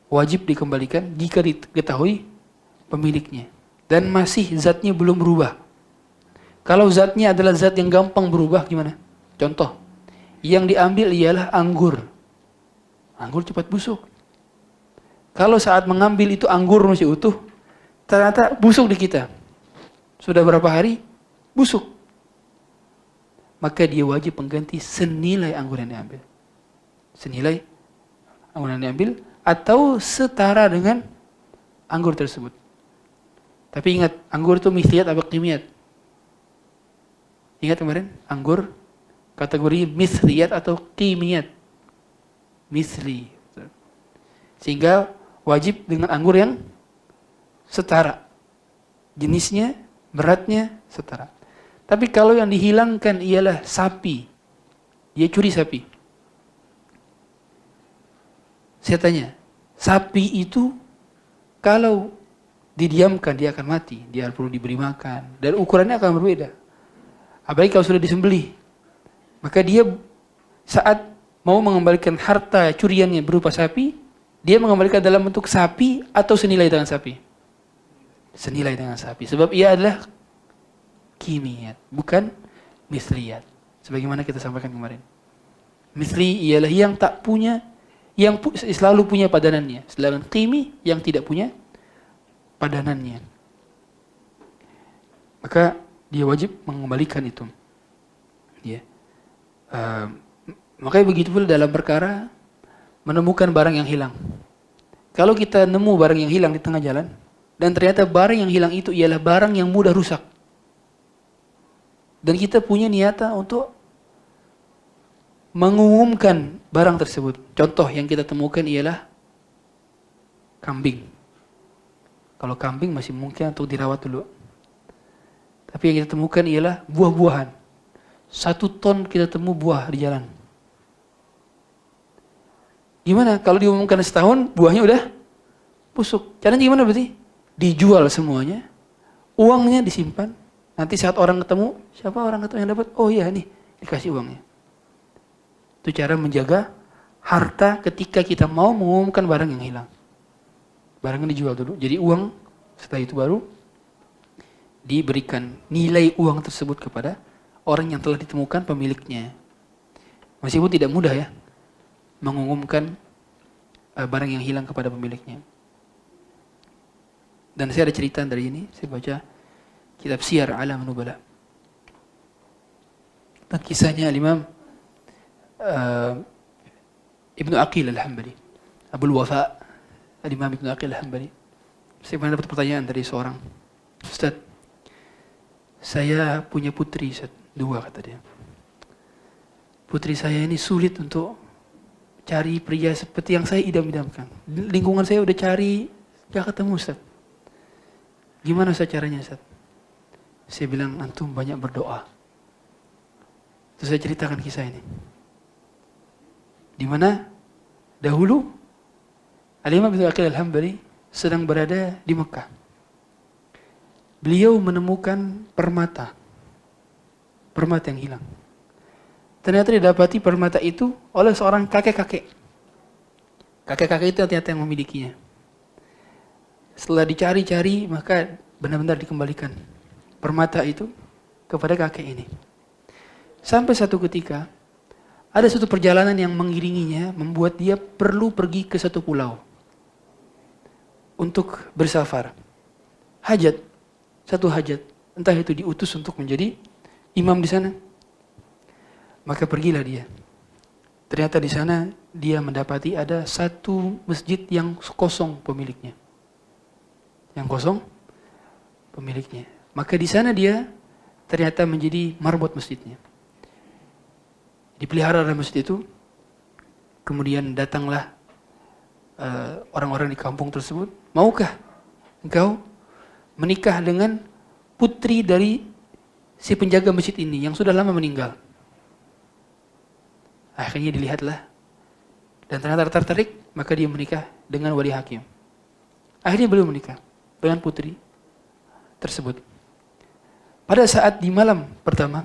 wajib dikembalikan jika diketahui pemiliknya dan masih zatnya belum berubah. Kalau zatnya adalah zat yang gampang berubah gimana? Contoh, yang diambil ialah anggur. Anggur cepat busuk. Kalau saat mengambil itu anggur masih utuh, ternyata busuk di kita. Sudah berapa hari? Busuk. Maka dia wajib mengganti senilai anggur yang diambil. Senilai anggur yang diambil atau setara dengan anggur tersebut. Tapi ingat, anggur itu mithliyat atau qimiyat? Ingat kemarin, anggur kategori mithliyat atau qimiyat? Mithli. Sehingga wajib dengan anggur yang setara. Jenisnya, beratnya setara. Tapi kalau yang dihilangkan ialah sapi, Dia curi sapi. Saya tanya, sapi itu kalau didiamkan dia akan mati. Dia perlu diberi makan. Dan ukurannya akan berbeda. Apalagi kalau sudah disembelih. Maka dia saat mau mengembalikan harta curiannya berupa sapi, dia mengembalikan dalam bentuk sapi atau senilai dengan sapi? Senilai dengan sapi. Sebab ia adalah kimiyat, bukan misliyat. Sebagaimana kita sampaikan kemarin. Misli ialah yang tak punya, yang selalu punya padanannya. Sedangkan kimi yang tidak punya padanannya. Maka dia wajib mengembalikan itu. Ya. Makanya begitu pula dalam perkara menemukan barang yang hilang. Kalau kita nemu barang yang hilang di tengah jalan, dan ternyata barang yang hilang itu ialah barang yang mudah rusak. Dan kita punya niatan untuk mengumumkan barang tersebut. Contoh yang kita temukan ialah kambing. Kalau kambing masih mungkin untuk dirawat dulu. Tapi yang kita temukan ialah buah-buahan. 1 ton kita temu buah di jalan. Gimana? Kalau diumumkan setahun, buahnya udah busuk. Caranya gimana berarti? Dijual semuanya, uangnya disimpan. Nanti saat orang ketemu, siapa orang ketemu yang dapat? Oh iya nih, dikasih uangnya. Itu cara menjaga harta ketika kita mau mengumumkan barang yang hilang. Barangnya dijual dulu. Jadi uang setelah itu baru diberikan nilai uang tersebut kepada orang yang telah ditemukan pemiliknya. Meskipun tidak mudah ya mengumumkan barang yang hilang kepada pemiliknya. Dan saya ada cerita dari ini, saya baca kitab Siyar A'lam Nubala. Dan kisahnya Imam Ibnu Aqil Al-Hambali, Abul Wafa, Imam Ibnu Aqil Al-Hambali. Saya pernah dapat pertanyaan dari seorang, Ustaz, saya punya putri, Ustaz, 2 kata dia. Putri saya ini sulit untuk cari pria seperti yang saya idam-idamkan. Lingkungan saya udah cari, gak ketemu, Ustaz. Gimana Ustaz caranya, Ustaz? Saya bilang, antum banyak berdoa. Terus saya ceritakan kisah ini. Di mana dahulu Al-Imam Ibnu Aqil Al-Hambali sedang berada di Mekah. Beliau menemukan permata yang hilang. Ternyata didapati permata itu oleh seorang kakek-kakek. Kakek-kakek itu ternyata yang memilikinya. Setelah dicari-cari, maka benar-benar dikembalikan permata itu kepada kakek ini. Sampai satu ketika, ada suatu perjalanan yang mengiringinya, membuat dia perlu pergi ke satu pulau untuk bersafar. Satu hajat. Entah itu diutus untuk menjadi imam di sana. Maka pergilah dia. Ternyata di sana dia mendapati ada satu masjid yang kosong pemiliknya. Yang kosong pemiliknya. Maka di sana dia ternyata menjadi marbot masjidnya. Dipelihara dalam masjid itu. Kemudian datanglah orang-orang di kampung tersebut. Maukah engkau menikah dengan putri dari si penjaga masjid ini yang sudah lama meninggal? Akhirnya dilihatlah. Dan ternyata tertarik, maka dia menikah dengan wali hakim. Akhirnya beliau menikah dengan putri tersebut. Pada saat di malam pertama,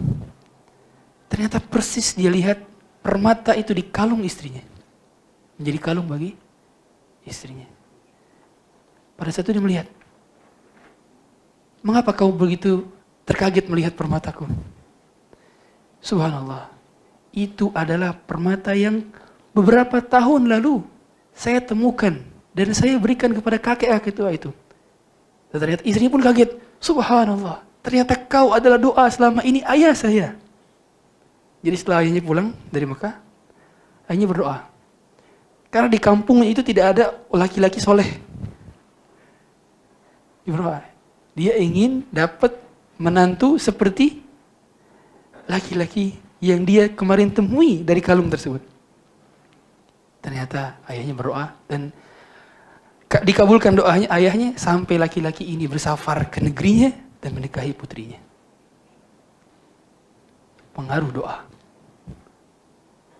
ternyata persis dia lihat permata itu di kalung istrinya. Menjadi kalung bagi istrinya. Pada saat itu dia melihat, mengapa kau begitu terkaget melihat permataku? Subhanallah. Itu adalah permata yang beberapa tahun lalu saya temukan dan saya berikan kepada kakek tua itu. Dan ternyata istrinya pun kaget. Subhanallah. Ternyata kau adalah doa selama ini ayah saya. Jadi setelah ayahnya pulang dari Mekah, ayahnya berdoa. Karena di kampung itu tidak ada laki-laki soleh. Dia berdoa. Dia ingin dapat menantu seperti laki-laki yang dia kemarin temui dari kalung tersebut. Ternyata ayahnya berdoa dan dikabulkan doanya ayahnya sampai laki-laki ini bersafar ke negerinya dan menikahi putrinya. Pengaruh doa.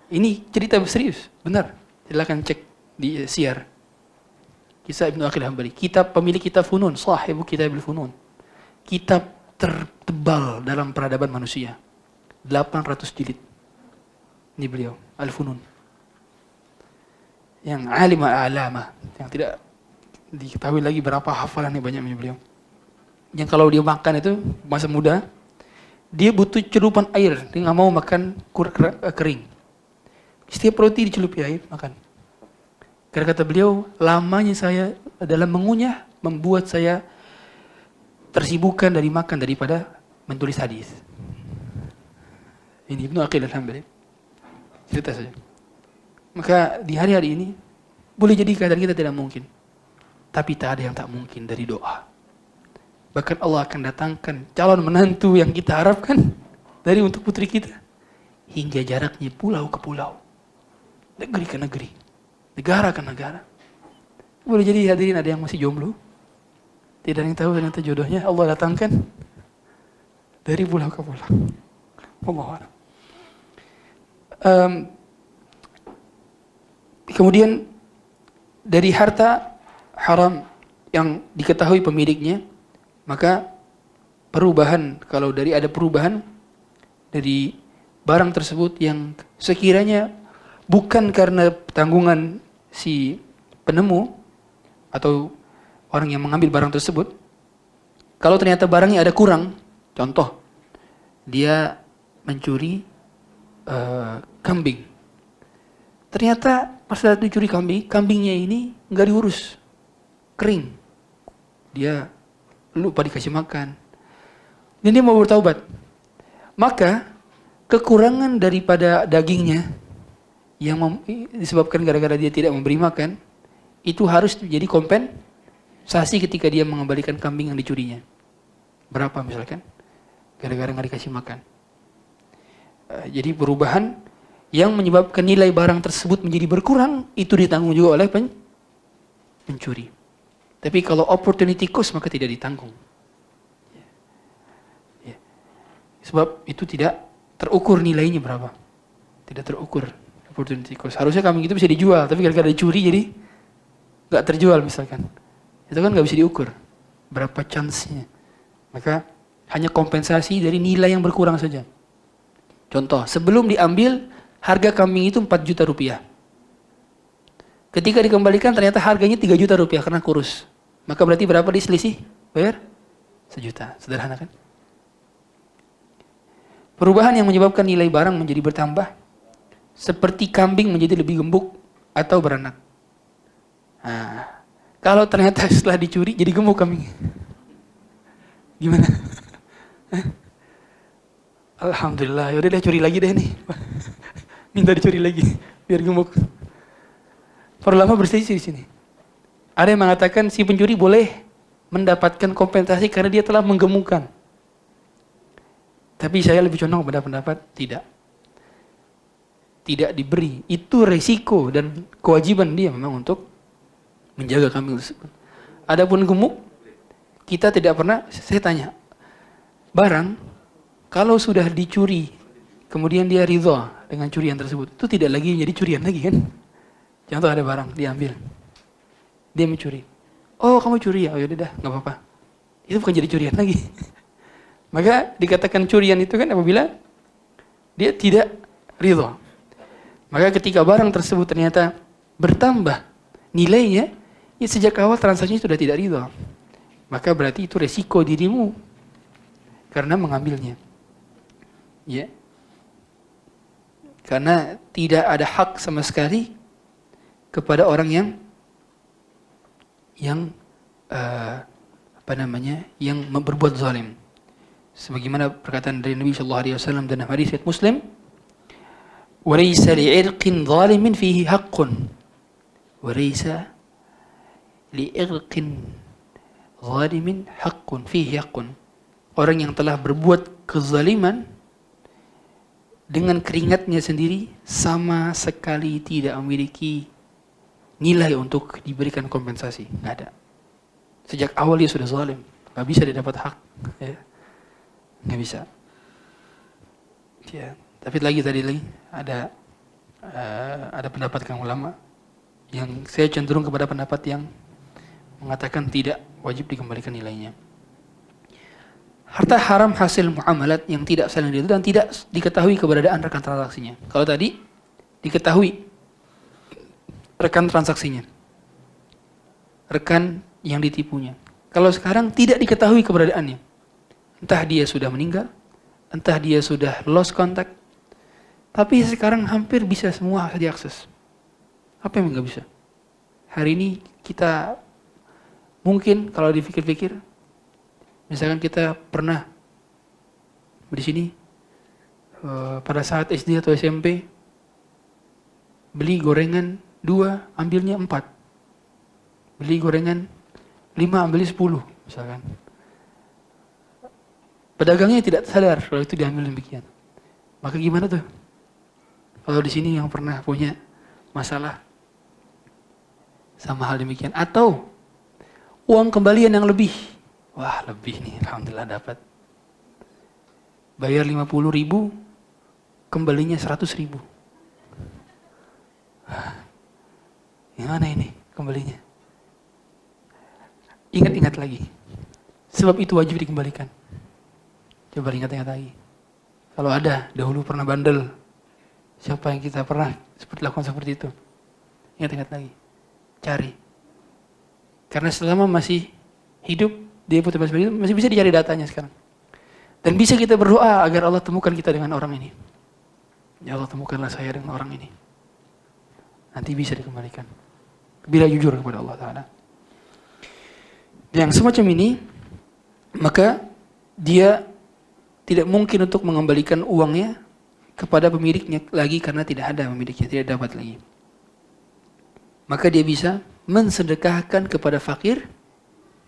Ini cerita serius, benar. Silakan cek di Siyar. Kisah Ibnu Aqil Hambali. Pemilik kitab Funun, sahibu kitab Funun. Kitab tertebal dalam peradaban manusia. 800 jilid. Ini beliau, Al-Funun. Yang alim al-alama, yang tidak diketahui lagi berapa hafalannya banyaknya beliau. Yang kalau dia makan itu masa muda, dia butuh celupan air, dia nggak mau makan kering. Setiap roti dicelupi air, makan. Karena kata beliau, lamanya saya dalam mengunyah membuat saya tersibukkan dari makan daripada menulis hadis. Ini Ibnu Aqil Al-Hambali. Cerita saja. Maka di hari-hari ini boleh jadi keadaan kita tidak mungkin. Tapi tak ada yang tak mungkin dari doa. Bahkan Allah akan datangkan calon menantu yang kita harapkan dari untuk putri kita. Hingga jaraknya pulau ke pulau. Negeri ke negeri. Negara ke negara. Boleh jadi hadirin ada yang masih jomblo. Tidak ada yang tahu ternyata jodohnya Allah datangkan dari pulau ke pulau. Allahuakbar. Kemudian dari harta haram yang diketahui pemiliknya, maka perubahan, kalau ada perubahan dari barang tersebut yang sekiranya bukan karena tanggungan si penemu atau orang yang mengambil barang tersebut, kalau ternyata barangnya ada kurang, contoh, dia mencuri kambing. Ternyata pas saat dicuri kambingnya ini nggak diurus, kering. Dia lupa dikasih makan. Dan dia mau bertaubat. Maka kekurangan daripada dagingnya yang disebabkan gara-gara dia tidak memberi makan, itu harus menjadi kompensasi ketika dia mengembalikan kambing yang dicurinya. Berapa misalkan? Gara-gara nggak dikasih makan. Jadi perubahan yang menyebabkan nilai barang tersebut menjadi berkurang, itu ditanggung juga oleh pencuri. Tapi kalau opportunity cost maka tidak ditanggung. Sebab itu tidak terukur nilainya berapa. Tidak terukur opportunity cost. Harusnya kambing itu bisa dijual, tapi gara-gara dicuri jadi nggak terjual misalkan. Itu kan nggak bisa diukur berapa chance-nya. Maka hanya kompensasi dari nilai yang berkurang saja. Contoh, sebelum diambil harga kambing itu 4 juta rupiah. Ketika dikembalikan ternyata harganya 3 juta rupiah karena kurus. Maka berarti berapa diselisih? Bayar 1 juta. Sederhana kan? Perubahan yang menyebabkan nilai barang menjadi bertambah, seperti kambing menjadi lebih gemuk atau beranak. Nah, kalau ternyata setelah dicuri jadi gemuk kambing, gimana? Alhamdulillah, yaudah deh curi lagi deh nih. Minta dicuri lagi, biar gemuk. Para ulama berselisih di sini. Ada yang mengatakan si pencuri boleh mendapatkan kompensasi karena dia telah menggemukkan. Tapi saya lebih condong pada pendapat tidak. Tidak diberi. Itu resiko dan kewajiban dia memang untuk menjaga kambing tersebut. Adapun gemuk, kita tidak pernah, saya tanya, barang kalau sudah dicuri, kemudian dia ridha dengan curian tersebut, itu tidak lagi menjadi curian lagi kan? Contoh ada barang, diambil. Dia mencuri. Oh kamu curi ya? Oh yaudah dah, gak apa-apa. Itu bukan jadi curian lagi. Maka dikatakan curian itu kan apabila dia tidak ridha. Maka ketika barang tersebut ternyata bertambah nilainya, ya sejak awal transaksinya sudah tidak ridha. Maka berarti itu resiko dirimu karena mengambilnya. Ya. Karena tidak ada hak sama sekali kepada orang yang yang berbuat zalim. Sebagaimana perkataan dari Nabi sallallahu alaihi wasallam dalam hadis riwayat Muslim, "Wa laysa li'irqin zalimin fihi haqqun." Wa laysa li'irqin zalimin haqqun fihi haqqun. Orang yang telah berbuat kezaliman dengan keringatnya sendiri sama sekali tidak memiliki nilai untuk diberikan kompensasi. Nggak ada. Sejak awal dia sudah zalim. Nggak bisa dia dapat hak. Ya. Nggak bisa. Ya. Tapi tadi ada ada pendapat kaum ulama yang saya cenderung kepada pendapat yang mengatakan tidak wajib dikembalikan nilainya. Harta haram hasil muamalat yang tidak saling diadu dan tidak diketahui keberadaan rekan transaksinya. Kalau tadi diketahui rekan transaksinya, rekan yang ditipunya. Kalau sekarang tidak diketahui keberadaannya. Entah dia sudah meninggal, entah dia sudah lost contact. Tapi sekarang hampir bisa semua diakses. Apa yang nggak bisa? Hari ini kita mungkin kalau dipikir-pikir, misalkan kita pernah di sini pada saat SD atau SMP beli gorengan 2, ambilnya 4. Beli gorengan 5, ambilnya 10 misalkan. Pedagangnya tidak sadar kalau itu diambil demikian. Maka gimana tuh? Kalau di sini yang pernah punya masalah sama hal demikian, atau uang kembalian yang lebih. Wah, lebih nih, alhamdulillah dapat. Bayar 50.000, kembalinya 100.000. Gimana ini kembalinya? Ingat-ingat lagi. Sebab itu wajib dikembalikan. Coba ingat-ingat lagi. Kalau ada, dahulu pernah bandel. Siapa yang kita pernah lakukan seperti itu? Ingat-ingat lagi. Cari. Karena selama masih hidup, dia masih bisa dicari datanya sekarang. Dan bisa kita berdoa agar Allah temukan kita dengan orang ini. Ya Allah, temukanlah saya dengan orang ini. Nanti bisa dikembalikan. Bila jujur kepada Allah Ta'ala. Yang semacam ini, maka dia tidak mungkin untuk mengembalikan uangnya kepada pemiliknya lagi karena tidak ada pemiliknya, tidak dapat lagi. Maka dia bisa mensedekahkan kepada fakir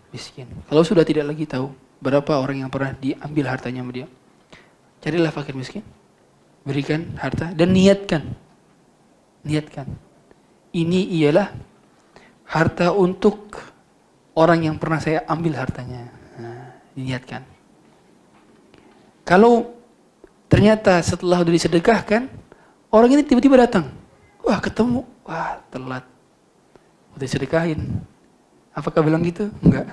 miskin. Kalau sudah tidak lagi tahu berapa orang yang pernah diambil hartanya sama dia, carilah fakir miskin, berikan harta dan niatkan. Ini ialah harta untuk orang yang pernah saya ambil hartanya. Nah, diniatkan. Kalau ternyata setelah sudah disedekahkan, orang ini tiba-tiba datang. Wah, ketemu. Wah, telat. Udah disedekahin. Apakah bilang gitu? Enggak.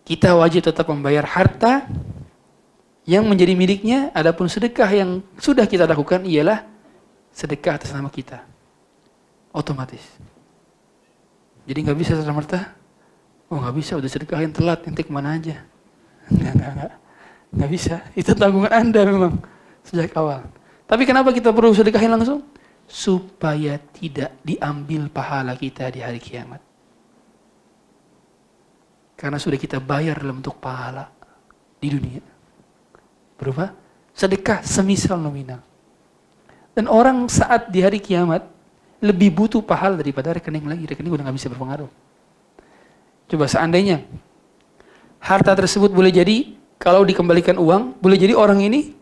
Kita wajib tetap membayar harta yang menjadi miliknya. Adapun sedekah yang sudah kita lakukan ialah sedekah atas nama kita. Otomatis. Jadi nggak bisa serta-merta. Oh, nggak bisa, udah sedekahin telat, nanti kemana aja? Nggak bisa. Itu tanggungan Anda memang sejak awal. Tapi kenapa kita perlu sedekahin langsung? Supaya tidak diambil pahala kita di hari kiamat. Karena sudah kita bayar dalam bentuk pahala di dunia. Berupa sedekah semisal nominal. Dan orang saat di hari kiamat lebih butuh pahala daripada rekening lagi. Rekening udah nggak bisa berpengaruh. Coba seandainya harta tersebut boleh jadi kalau dikembalikan uang, boleh jadi orang ini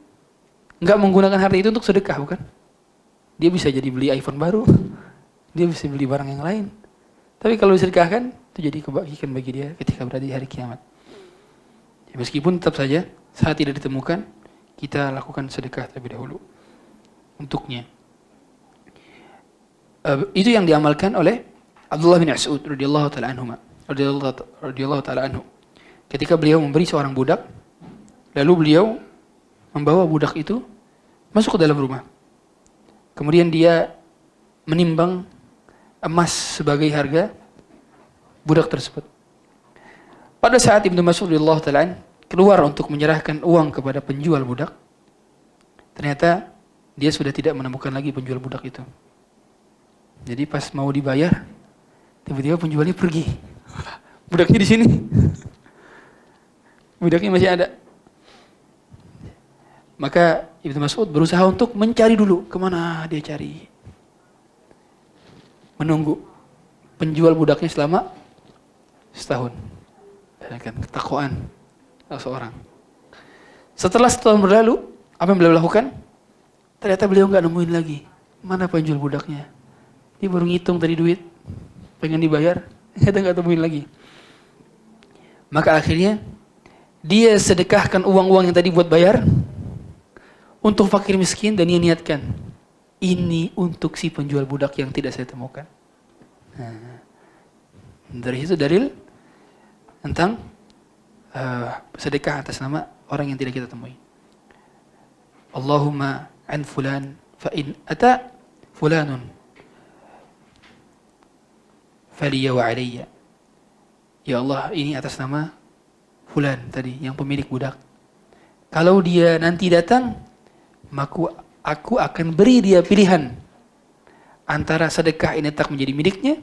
nggak menggunakan harta itu untuk sedekah, bukan? Dia bisa jadi beli iPhone baru, dia bisa beli barang yang lain. Tapi kalau disedekahkan, itu jadi kebajikan bagi dia ketika berada di hari kiamat. Ya, meskipun tetap saja saat tidak ditemukan, kita lakukan sedekah terlebih dahulu untuknya. Itu yang diamalkan oleh Abdullah bin Mas'ud radhiyallahu taala anhu. Ketika beliau memberi seorang budak, lalu beliau membawa budak itu masuk ke dalam rumah. Kemudian dia menimbang emas sebagai harga budak tersebut. Pada saat Ibnu Mas'ud radhiyallahu taala keluar untuk menyerahkan uang kepada penjual budak, ternyata dia sudah tidak menemukan lagi penjual budak itu. Jadi pas mau dibayar, tiba-tiba penjualnya pergi. Budaknya di sini. Budaknya masih ada. Maka Ibnu Mas'ud berusaha untuk mencari dulu. Kemana dia cari? Menunggu penjual budaknya selama setahun. Dan ketakwaan seorang. Setelah setahun berlalu, apa yang beliau lakukan? Ternyata beliau nggak nemuin lagi. Mana penjual budaknya? Dia baru ngitung tadi duit, pengen dibayar, ternyata nggak temuin lagi. Maka akhirnya dia sedekahkan uang-uang yang tadi buat bayar untuk fakir miskin dan dia niatkan ini untuk si penjual budak yang tidak saya temukan. Nah, dari situ dalil tentang sedekah atas nama orang yang tidak kita temui. Allahumma an fulan fa in ata fulanun faliya wa alayya. Ya Allah, ini atas nama fulan tadi yang pemilik budak. Kalau dia nanti datang, maka aku akan beri dia pilihan antara sedekah ini tak menjadi miliknya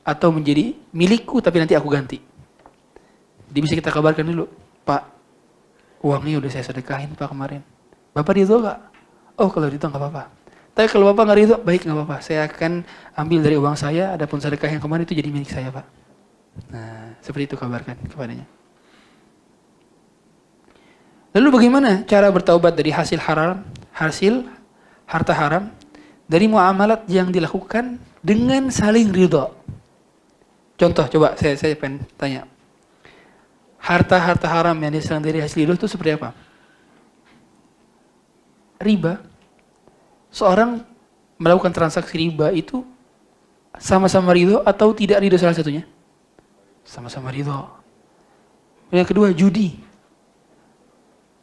atau menjadi milikku tapi nanti aku ganti. Jadi bisa kita kabarkan dulu, Pak, uangnya udah saya sedekahin Pak kemarin. Bapak ridho gak? Oh kalau ridho gak apa-apa. Tapi kalau Bapak gak ridho, baik gak apa-apa. Saya akan ambil dari uang saya, adapun sedekah yang kemarin itu jadi milik saya Pak. Nah, seperti itu kabarkan kepadanya. Lalu bagaimana cara bertaubat dari hasil harta haram, dari muamalat yang dilakukan dengan saling ridho? Contoh, coba saya pengen tanya. Harta haram yang diserang dari hasil ridho itu seperti apa? Riba. Seorang melakukan transaksi riba itu sama-sama ridho atau tidak ridho salah satunya? Sama-sama ridho. Yang kedua, judi.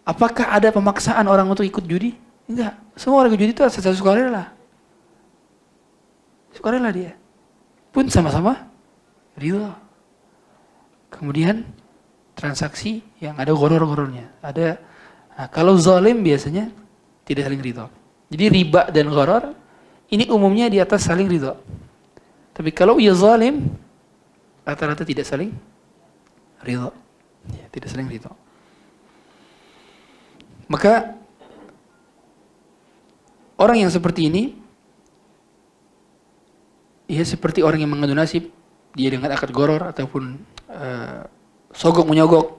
Apakah ada pemaksaan orang untuk ikut judi? Enggak. Semua orang ikut judi itu secara sukarela. Sukarela dia. Pun sama-sama ridho. Kemudian transaksi yang ada goror-gorornya. Kalau zalim biasanya tidak saling ridho. Jadi riba dan goror ini umumnya di atas saling ridho. Tapi kalau ia zalim, rata-rata tidak saling ridho. Ya, tidak saling ridho. Maka orang yang seperti ini, ia seperti orang yang mengadu nasib, dia dengan akad goror ataupun sogok menyogok.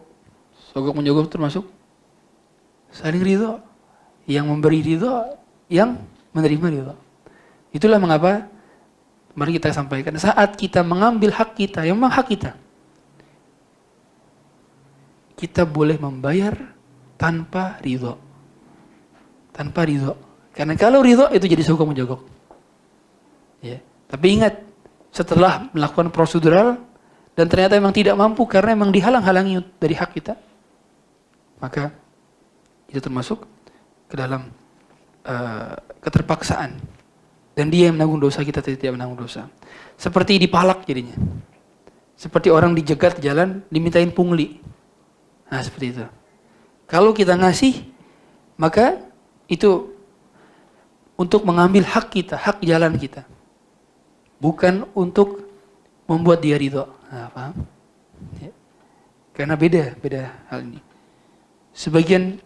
Sogok menyogok termasuk saling ridho. Yang memberi ridho, yang menerima ridho. Itulah mengapa mari kita sampaikan, saat kita mengambil hak kita, yang memang hak kita boleh membayar tanpa ridho. Tanpa ridho. Karena kalau ridho itu jadi sogok menjogok. Ya. Tapi ingat, setelah melakukan prosedural dan ternyata memang tidak mampu karena memang dihalang-halangi dari hak kita, maka itu termasuk ke dalam keterpaksaan. Dan dia yang menanggung dosa, kita tidak menanggung dosa. Seperti dipalak jadinya. Seperti orang dijegat jalan, dimintain pungli. Nah seperti itu. Kalau kita ngasih, maka itu untuk mengambil hak kita, hak jalan kita. Bukan untuk membuat dia ridho. Nah, paham? Ya. Karena beda hal ini. Sebagian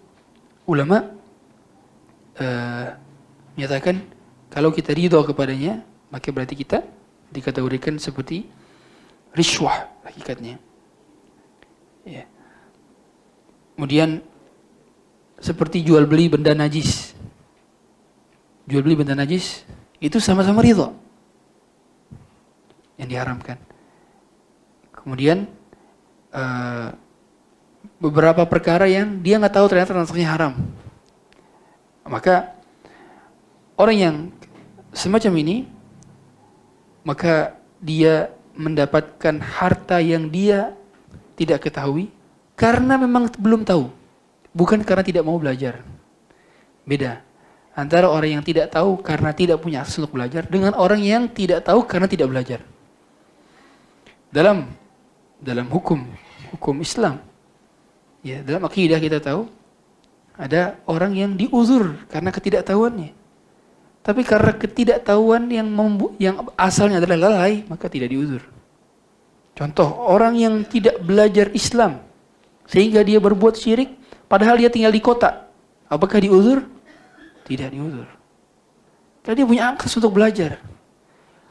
ulama menyatakan kalau kita ridho kepadanya, maka berarti kita dikategorikan seperti riswah hakikatnya. Ya. Kemudian seperti jual beli benda najis. Jual beli benda najis itu sama-sama ridho yang diharamkan. Kemudian beberapa perkara yang dia nggak tahu ternyata transaksinya haram. Maka orang yang semacam ini, maka dia mendapatkan harta yang dia tidak ketahui karena memang belum tahu, bukan karena tidak mau belajar. Beda antara orang yang tidak tahu karena tidak punya akses untuk belajar dengan orang yang tidak tahu karena tidak belajar. Dalam hukum Islam, ya, dalam akidah kita tahu ada orang yang diuzur karena ketidaktahuannya. Tapi karena ketidaktahuan yang asalnya adalah lalai, maka tidak diuzur. Contoh, orang yang tidak belajar Islam sehingga dia berbuat syirik padahal dia tinggal di kota, apakah diuzur? Tidak diuzur. Karena dia punya akses untuk belajar.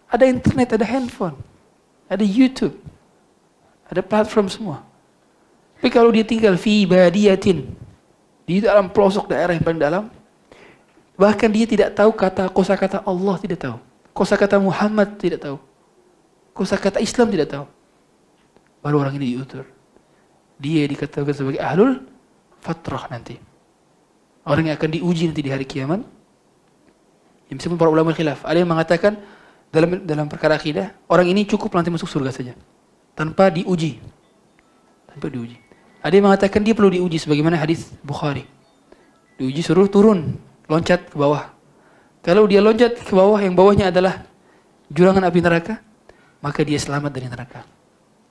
Ada internet, ada handphone, ada YouTube, ada platform semua. Tapi kalau dia tinggal fi badiyatin, di dalam pelosok daerah yang paling dalam, bahkan dia tidak tahu kosakata Allah, tidak tahu. Kosakata Muhammad tidak tahu. Kosakata Islam tidak tahu. Baru orang ini diutur. Dia dikatakan sebagai ahlul fatrah nanti. Orang yang akan diuji nanti di hari kiamat. Ya, meskipun para ulama khilaf. Ada yang mengatakan dalam perkara akidah, orang ini cukup nanti masuk surga saja tanpa diuji. Tanpa diuji. Ada yang mengatakan dia perlu diuji sebagaimana hadis Bukhari. Diuji suruh turun, loncat ke bawah. Kalau dia loncat ke bawah, yang bawahnya adalah jurang api neraka, maka dia selamat dari neraka.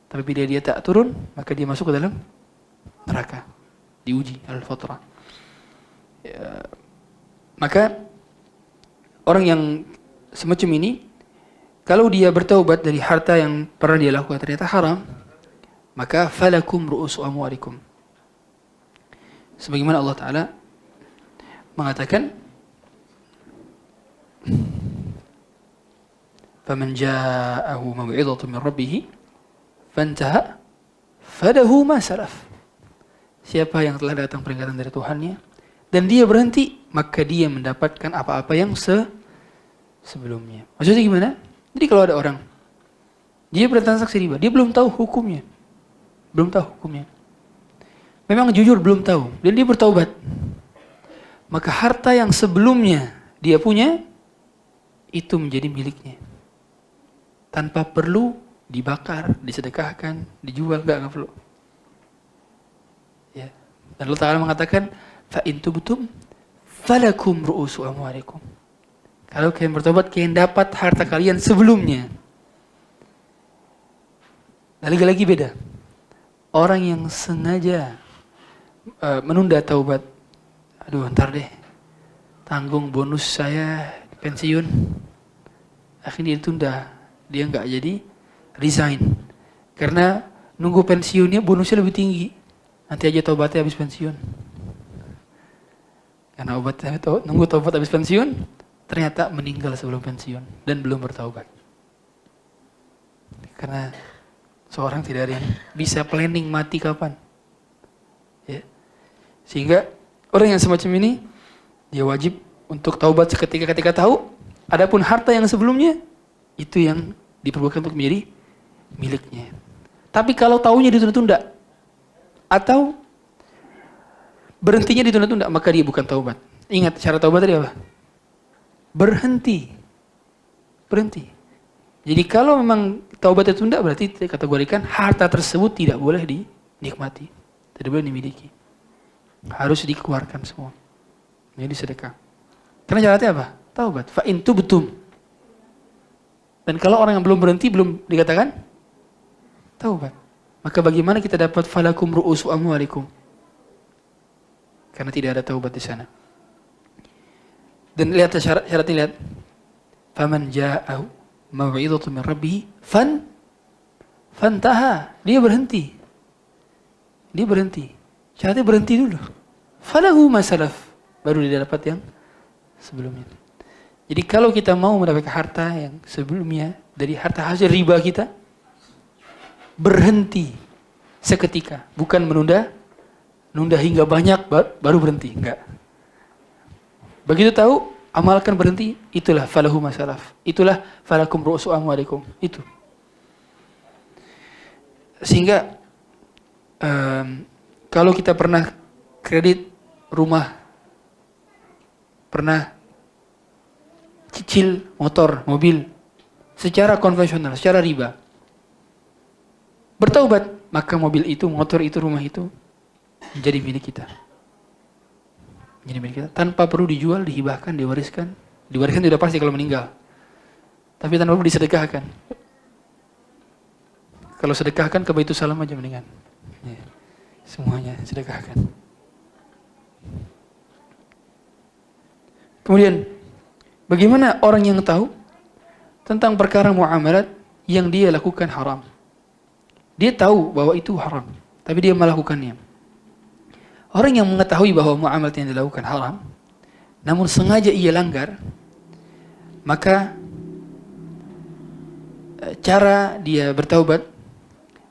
Tapi bila dia tak turun, maka dia masuk ke dalam neraka. Diuji al-fatrah. Ya, maka orang yang semacam ini, kalau dia bertaubat dari harta yang pernah dia lakukan ternyata haram, maka falakum ru'usu amwalikum. Sebagaimana Allah Ta'ala mengatakan, faman ja'ahu maw'idhatun min rabbih fantaha falahu ma salaf. Siapa yang telah datang peringatan dari Tuhannya dan dia berhenti, maka dia mendapatkan apa-apa yang sebelumnya. Maksudnya gimana? Jadi kalau ada orang dia bertransaksi riba, dia belum tahu hukumnya. Memang jujur belum tahu dan dia bertaubat. Maka harta yang sebelumnya dia punya itu menjadi miliknya. Tanpa perlu dibakar, disedekahkan, dijual, enggak perlu. Ya. Dan Allah Ta'ala mengatakan, fa in tubtum falakum ru'usu amwalikum. Kalau kalian bertobat, kalian dapat harta kalian sebelumnya. Dan lagi-lagi beda. Orang yang sengaja menunda taubat, aduh ntar deh, tanggung bonus saya pensiun, akhirnya ditunda, dia nggak jadi resign, karena nunggu pensiunnya bonusnya lebih tinggi, nanti aja taubatnya habis pensiun. Karena nunggu taubat habis pensiun, ternyata meninggal sebelum pensiun dan belum bertaubat. Karena seorang tidak ada yang bisa planning mati kapan. Ya. Sehingga orang yang semacam ini, dia wajib untuk taubat ketika tahu. Adapun harta yang sebelumnya, itu yang diperbolehkan untuk menjadi miliknya. Tapi kalau taunya ditunda-tunda, atau berhentinya ditunda-tunda, maka dia bukan taubat. Ingat, syarat taubat tadi apa? Berhenti. Jadi kalau memang taubat ditunda, berarti dikategorikan harta tersebut tidak boleh dinikmati, tidak boleh dimiliki. Harus dikeluarkan semua. Jadi sedekah. Karena syaratnya apa? Taubat. Fa in tubtum. Dan kalau orang yang belum berhenti, belum dikatakan taubat. Maka bagaimana kita dapat falakum ru'usu amwalikum? Karena tidak ada taubat di sana. Dan lihat syaratnya, lihat. Faman ja'ahu maw'idhatun min rabbih fantaha. Dia berhenti. Syaratnya berhenti dulu. Falahu ma salaf. Baru dia dapat yang sebelumnya. Jadi kalau kita mau mendapatkan harta yang sebelumnya dari harta hasil riba kita, berhenti seketika, bukan menunda hingga banyak baru berhenti, enggak. Begitu tahu, amalkan berhenti, itulah falahu ma salaf. Itulah falakum ru'usu amwalikum. Itu. Sehingga kalau kita pernah kredit rumah, pernah cicil motor, mobil, secara konvensional, secara riba, bertaubat, maka mobil itu, motor itu, rumah itu menjadi milik kita. Menjadi milik kita, tanpa perlu dijual, dihibahkan, diwariskan. Diwariskan sudah pasti kalau meninggal. Tapi tanpa perlu disedekahkan. Kalau sedekahkan ke Baitul Salam aja mendingan. Ya. Semuanya sedekahkan. Kemudian, bagaimana orang yang tahu tentang perkara muamalat yang dia lakukan haram? Dia tahu bahwa itu haram, tapi dia melakukannya. Orang yang mengetahui bahwa muamalat yang dilakukan haram, namun sengaja ia langgar, maka cara dia bertaubat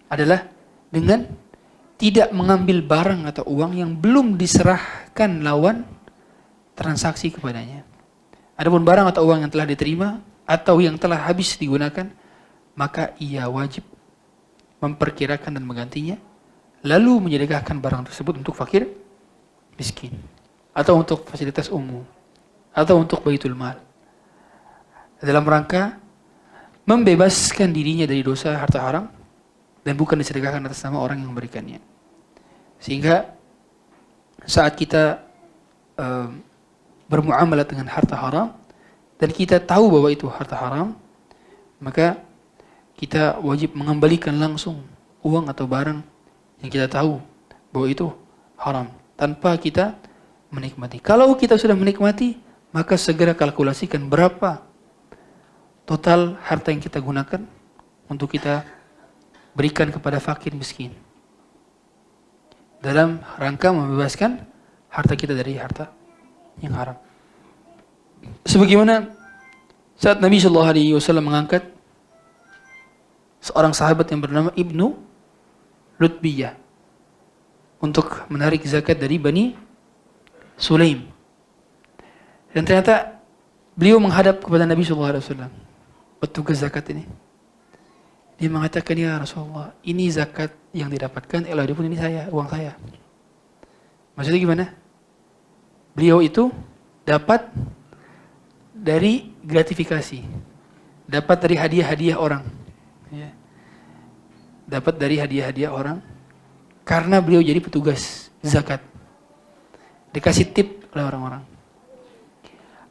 adalah dengan tidak mengambil barang atau uang yang belum diserahkan lawan transaksi kepadanya. Adapun barang atau uang yang telah diterima atau yang telah habis digunakan, maka ia wajib memperkirakan dan menggantinya, lalu menyedekahkan barang tersebut untuk fakir miskin, atau untuk fasilitas umum, atau untuk baitul mal, dalam rangka membebaskan dirinya dari dosa harta haram dan bukan disedekahkan atas nama orang yang memberikannya. Sehingga saat kita bermuamalah dengan harta haram dan kita tahu bahwa itu harta haram, maka kita wajib mengembalikan langsung uang atau barang yang kita tahu bahwa itu haram tanpa kita menikmati. Kalau kita sudah menikmati, maka segera kalkulasikan berapa total harta yang kita gunakan untuk kita berikan kepada fakir miskin dalam rangka membebaskan harta kita dari harta yang haram. Sebagaimana saat Nabi SAW mengangkat seorang sahabat yang bernama Ibnu Lutbiyah untuk menarik zakat dari Bani Sulaim. Dan ternyata beliau menghadap kepada Nabi SAW, petugas zakat ini. Dia mengatakan, ya Rasulullah, ini zakat yang didapatkan, adapun ini saya, uang saya. Maksudnya gimana? Beliau itu dapat dari gratifikasi, dapat dari hadiah-hadiah orang. Ya. Dapat dari hadiah-hadiah orang karena beliau jadi petugas zakat. Dikasih tip oleh orang-orang.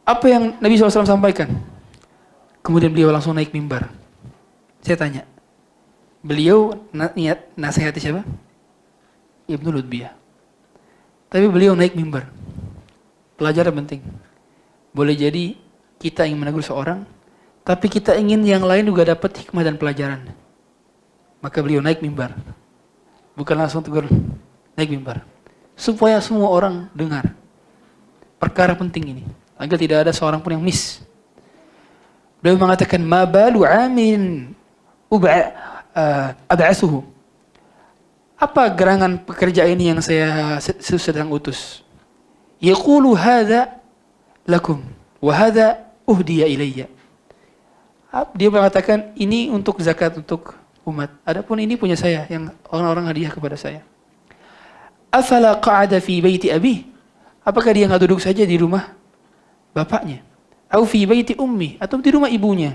Apa yang Nabi SAW sampaikan? Kemudian beliau langsung naik mimbar. Saya tanya, beliau niat nasihati siapa? Ibnu Lutbiyah. Tapi beliau naik mimbar. Pelajaran penting. Boleh jadi kita ingin menegur seorang, tapi kita ingin yang lain juga dapat hikmah dan pelajaran. Maka beliau naik mimbar. Bukan langsung tegur, naik mimbar. Supaya semua orang dengar. Perkara penting ini. Agar tidak ada seorang pun yang miss. Beliau mengatakan, ma balu amin ab'asuhu. Apa gerangan pekerja ini yang saya sedang utus? Yaqulu hadza lakum wa hadza uhdiya ilayya. Dia mengatakan ini untuk zakat untuk umat. Adapun ini punya saya yang orang-orang hadiah kepada saya. Afala qa'ada fi baiti abi? Apakah dia enggak duduk saja di rumah bapaknya? Au fi baiti ummi, atau di rumah ibunya?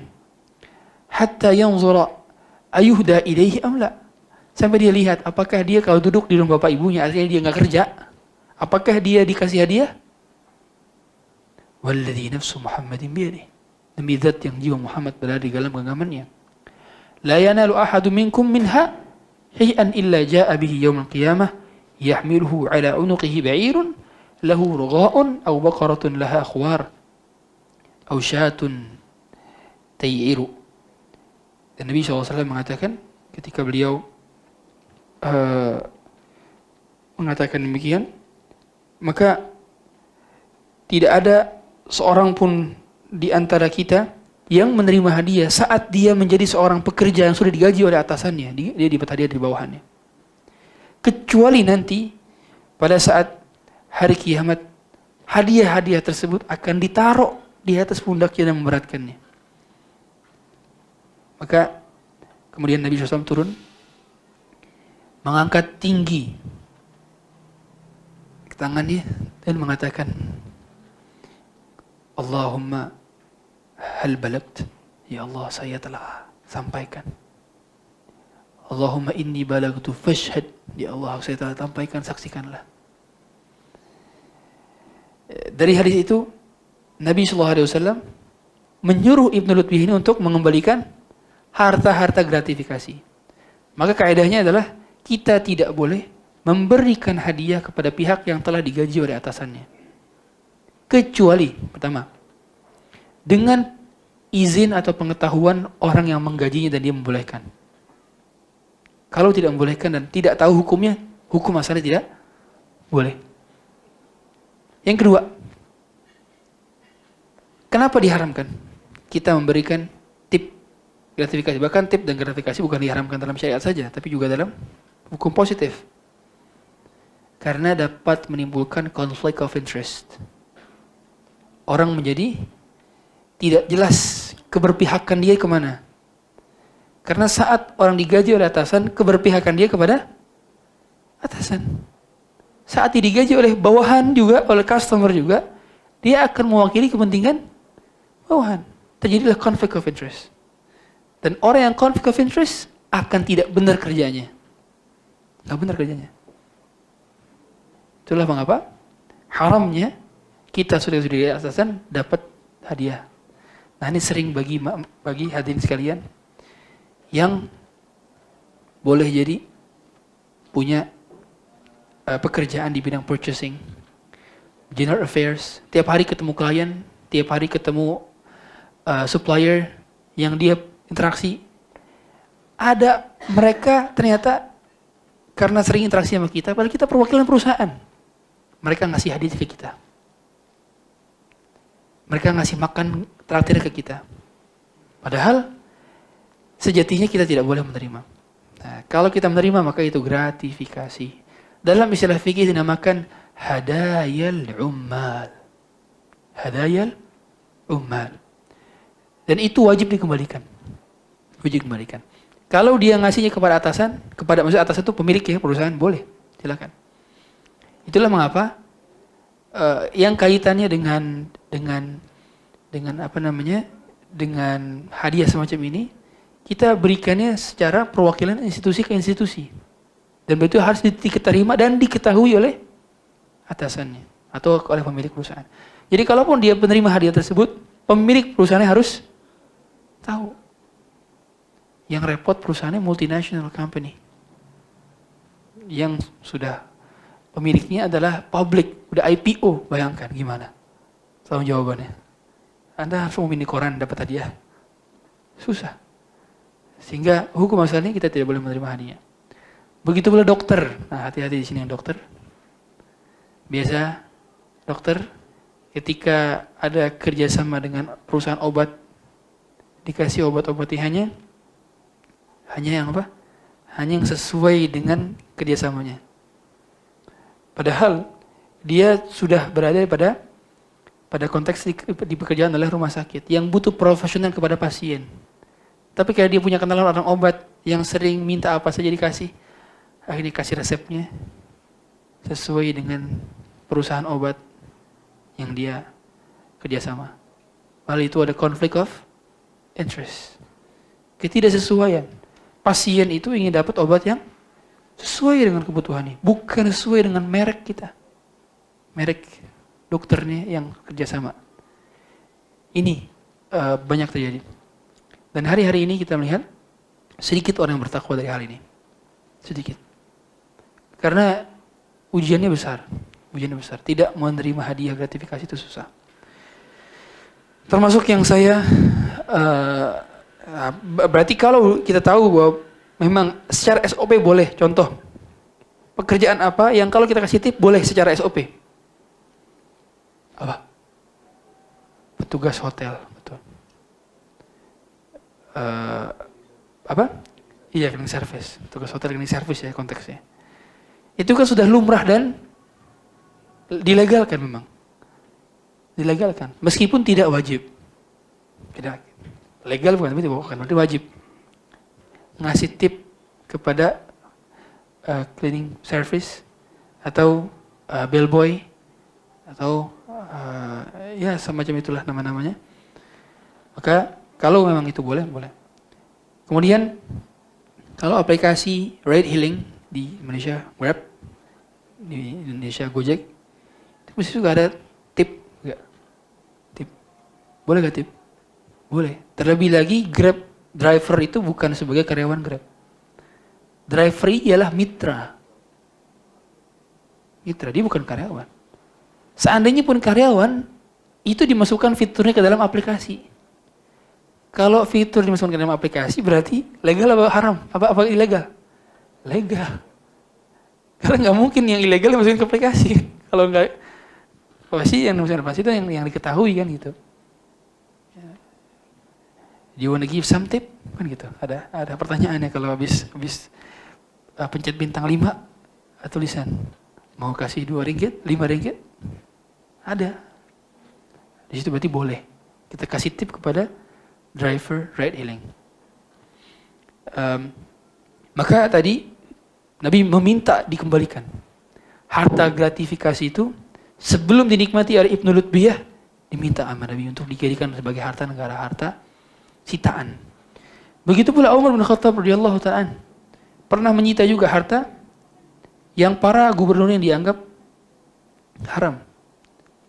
Hatta yanzura ayuhda ilaihi am la? Sampai dia lihat apakah dia kalau duduk di rumah bapak ibunya artinya dia enggak kerja, apakah dia dikasih hadiah? Walladzi nafsu Muhammadin biyadihi, demi zat yang jiwa Muhammad berada di dalam genggamannya. La yanalu ahadun minkum minha syai'an illa jaa'a bihi yaumil qiyamah yahmiluhu ala unuqihi ba'irun lahu rugha'un aw baqaratun laha khawar aw syatun tay'iru. Dan Nabi SAW mengatakan ketika beliau mengatakan demikian, maka tidak ada seorang pun di antara kita yang menerima hadiah saat dia menjadi seorang pekerja yang sudah digaji oleh atasannya, dia dapat hadiah dari bawahannya. Kecuali nanti pada saat hari kiamat, hadiah-hadiah tersebut akan ditaruh di atas pundaknya dan memberatkannya. Maka kemudian Nabi SAW turun, mengangkat tinggi tangannya dan mengatakan, Allahumma hal balagt? Ya Allah, saya telah sampaikan. Allahumma inni balagtu fashhad. Ya Allah, saya telah sampaikan, saksikanlah. Dari hadis itu Nabi SAW menyuruh Ibnu Lutbiyah ini untuk mengembalikan harta-harta gratifikasi. Maka kaidahnya adalah kita tidak boleh memberikan hadiah kepada pihak yang telah digaji oleh atasannya. Kecuali, pertama, dengan izin atau pengetahuan orang yang menggajinya dan dia membolehkan. Kalau tidak membolehkan dan tidak tahu hukumnya, hukum asalnya tidak boleh. Yang kedua, kenapa diharamkan kita memberikan tip gratifikasi? Bahkan tip dan gratifikasi bukan diharamkan dalam syariat saja, tapi juga dalam hukum positif. Karena dapat menimbulkan conflict of interest. Orang menjadi tidak jelas keberpihakan dia kemana. Karena saat orang digaji oleh atasan, keberpihakan dia kepada atasan. Saat dia digaji oleh bawahan juga, oleh customer juga, dia akan mewakili kepentingan bawahan. terjadilah conflict of interest. Dan orang yang conflict of interest akan tidak benar kerjanya. Nggak benar kerjanya. Itulah mengapa haramnya kita sudah di atasan dapat hadiah. Nah ini sering bagi hadirin sekalian yang boleh jadi punya pekerjaan di bidang purchasing, general affairs, tiap hari ketemu klien, tiap hari ketemu supplier yang dia interaksi. Ada mereka ternyata karena sering interaksi sama kita, padahal kita perwakilan perusahaan. Mereka ngasih hadiah ke kita. Mereka ngasih makan traktir ke kita. Padahal sejatinya kita tidak boleh menerima. Nah, kalau kita menerima maka itu gratifikasi. Dalam istilah fikih dinamakan hadayal ummal. Hadayal ummal. Dan itu wajib dikembalikan. Wajib dikembalikan. Kalau dia ngasihnya kepada atasan, maksud atasan itu pemilik ya perusahaan, boleh, silakan. Itulah mengapa yang kaitannya dengan apa namanya, dengan hadiah semacam ini, kita berikannya secara perwakilan institusi ke institusi. Dan itu harus diterima dan diketahui oleh atasannya atau oleh pemilik perusahaan. Jadi kalaupun dia penerima hadiah tersebut, pemilik perusahaannya harus tahu. Yang repot perusahaannya multinational company. Yang sudah pemiliknya adalah public, udah IPO, bayangkan gimana. Tolong jawabannya. Anda harus memilih koran dapat hadiah. Susah. Sehingga hukum asalnya kita tidak boleh menerima hadiah. Begitu pula dokter. Nah, hati-hati di sini yang dokter. Biasa dokter ketika ada kerjasama dengan perusahaan obat, dikasih obat-obatnya hanya yang apa? Hanya yang sesuai dengan kerjasamanya. Padahal dia sudah berada pada konteks di pekerjaan adalah rumah sakit yang butuh profesional kepada pasien. Tapi kayak dia punya kenalan orang obat yang sering minta apa saja dikasih, akhirnya kasih resepnya sesuai dengan perusahaan obat yang dia kerjasama. Lalu itu ada conflict of interest, ketidaksesuaian. Pasien itu ingin dapat obat yang sesuai dengan kebutuhannya, bukan sesuai dengan merek kita, merek dokternya yang kerjasama. Ini banyak terjadi. Dan hari-hari ini kita melihat sedikit orang yang bertakwa dari hal ini, sedikit. Karena ujiannya besar. Tidak menerima hadiah gratifikasi itu susah. Termasuk yang saya berarti kalau kita tahu bahwa memang secara SOP boleh, contoh pekerjaan apa yang kalau kita kasih tip boleh secara SOP? Apa? Petugas hotel, betul. Apa? Iya, cleaning service. Petugas hotel cleaning service ya konteksnya. Itu kan sudah lumrah dan dilegalkan memang. Dilegalkan, meskipun tidak wajib. Tidak. Legal bukan berarti wajib. Ngasih tip kepada cleaning service atau bellboy atau ya semacam itulah nama-namanya. Maka kalau memang itu boleh. Kemudian kalau aplikasi ride hailing di Indonesia Grab, di Indonesia Gojek, itu mesti juga ada tip, enggak? Tip. Boleh enggak tip? Boleh. Terlebih lagi Grab driver itu bukan sebagai karyawan Grab. Driver ialah mitra. Mitra, dia bukan karyawan. Seandainya pun karyawan, itu dimasukkan fiturnya ke dalam aplikasi. Kalau fitur dimasukkan ke dalam aplikasi, berarti legal apa haram? Apa ilegal? Legal. Karena nggak mungkin yang ilegal dimasukin ke aplikasi. Kalau nggak, pasti yang dimasukin ke aplikasi itu yang diketahui kan gitu. Do you want to give some tip? Kan gitu. Ada pertanyaannya kalau habis pencet bintang 5 tulisan mau kasih 2 ringgit, 5 ringgit. Ada. Di situ berarti boleh. Kita kasih tip kepada driver ride hailing. Maka tadi Nabi meminta dikembalikan. Harta gratifikasi itu sebelum dinikmati oleh Ibnu Lutbiyah diminta sama Nabi untuk dijadikan sebagai harta negara, harta sitaan. Begitu pula Umar bin Khattab radhiyallahu ta'ala pernah menyita juga harta yang para gubernur yang dianggap haram.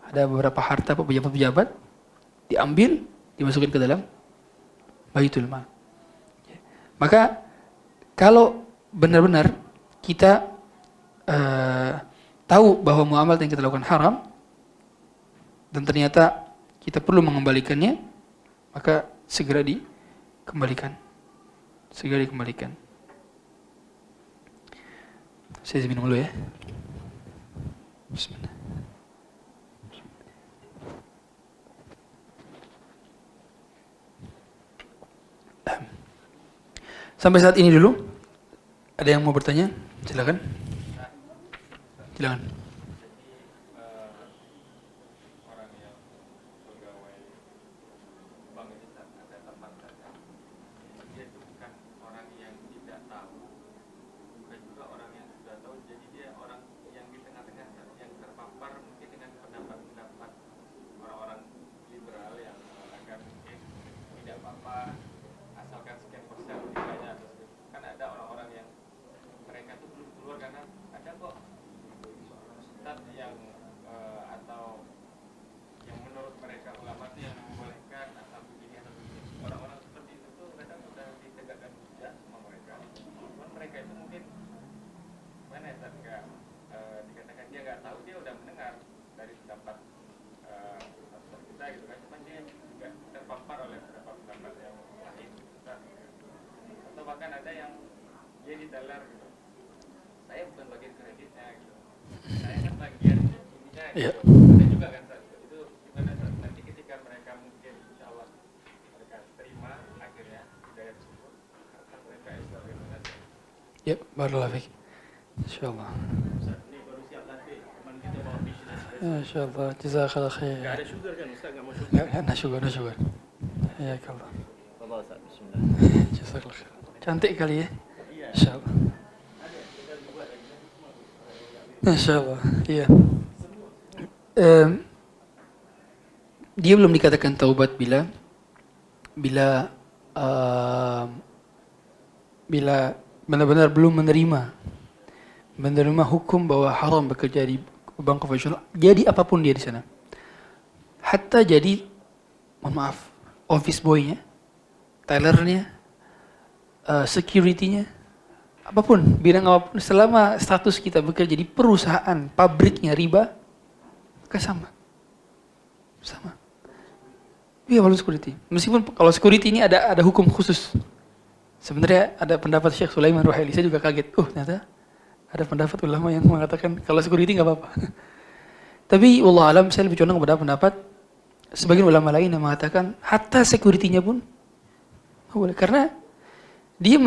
Ada beberapa harta pejabat-pejabat diambil, dimasukin ke dalam Baitul Mal. Maka kalau benar-benar kita tahu bahwa muamalah yang kita lakukan haram dan ternyata kita perlu mengembalikannya, maka segera dikembalikan. Segera dikembalikan. Saya minum dulu ya. Bismillah. Sampai saat ini dulu. Ada yang mau bertanya? Silakan. Silakan. Ya. Juga kan itu gimana nanti ketika mereka mungkin insya Allah mereka terima akhirnya hidayah tersebut mereka Islam bagaimana? Ya, barakallahu fiik. Insyaallah. Ini baru siap nanti teman kita bawa bisnis. Insyaallah, jazakallahu khair. Enggak ada sugar kan Ustaz, enggak mau sugar. Enggak ada sugar. Ya Allah. Allah Ustaz, bismillah. Jazakallahu khair. Cantik kali ya. Insyaallah. Insyaallah. Iya. Dia belum dikatakan taubat bila benar-benar belum menerima hukum bahwa haram bekerja di bank konvensional. Jadi apapun dia di sana, hatta jadi, mohon maaf, office boy-nya, tellernya, security-nya, apapun, bidang apapun, selama status kita bekerja di perusahaan pabriknya riba, sama. Iya, walau security. Meskipun kalau security ini ada hukum khusus. Sebenarnya ada pendapat Syekh Sulaiman Ruhaili, saya juga kaget. Ternyata ada pendapat ulama yang mengatakan kalau security nggak apa-apa. Tapi wallahu alam, saya lebih condong kepada pendapat sebagian ulama lain yang mengatakan hatta security-nya pun boleh, karena dia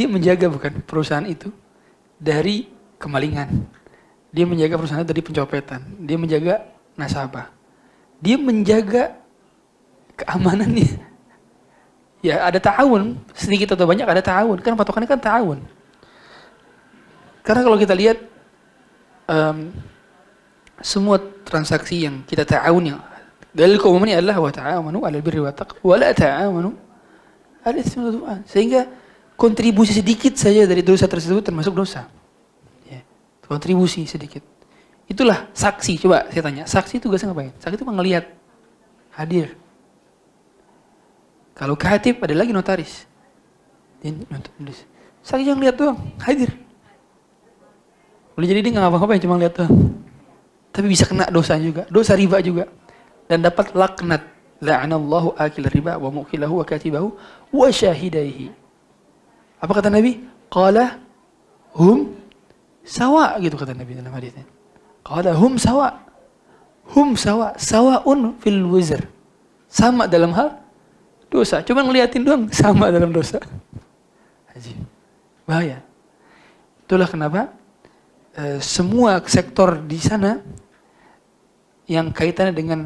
menjaga bukan perusahaan itu dari kemalingan. Dia menjaga perusahaan dari pencopetan. Dia menjaga nasabah. Dia menjaga keamanannya. Ya, ada ta'awun. Sedikit atau banyak ada ta'awun. Kan patokannya kan ta'awun. Karena kalau kita lihat semua transaksi yang kita ta'awun, yang dalil keumumannya adalah wa ta'awanu 'alal birri wat taqwa wa la ta'awanu 'alal itsmi wal 'udwan. Sehingga kontribusi sedikit saja dari dosa tersebut termasuk dosa. Kontribusi sedikit. Itulah saksi. Coba saya tanya, saksi itu tugasnya ngapain? Saksi itu ngelihat, hadir. Kalau katib ada lagi notaris. Saksi yang lihat doang, hadir. Boleh jadi dia nggak ngapa-ngapain, cuma lihat doang. Tapi bisa kena dosa juga, dosa riba juga, dan dapat laknat. La'anallahu akil riba wa mukilahu wa katibahu wa syahidaihi. Apa kata Nabi? Qala hum sawa, gitu kata Nabi dalam hadisnya. Qala hum sawa. Hum sawa, sawaun fil wizr. Sama dalam hal dosa. Cuma ngeliatin doang, sama dalam dosa. Ajib. Bahaya. Itulah kenapa semua sektor di sana yang kaitannya dengan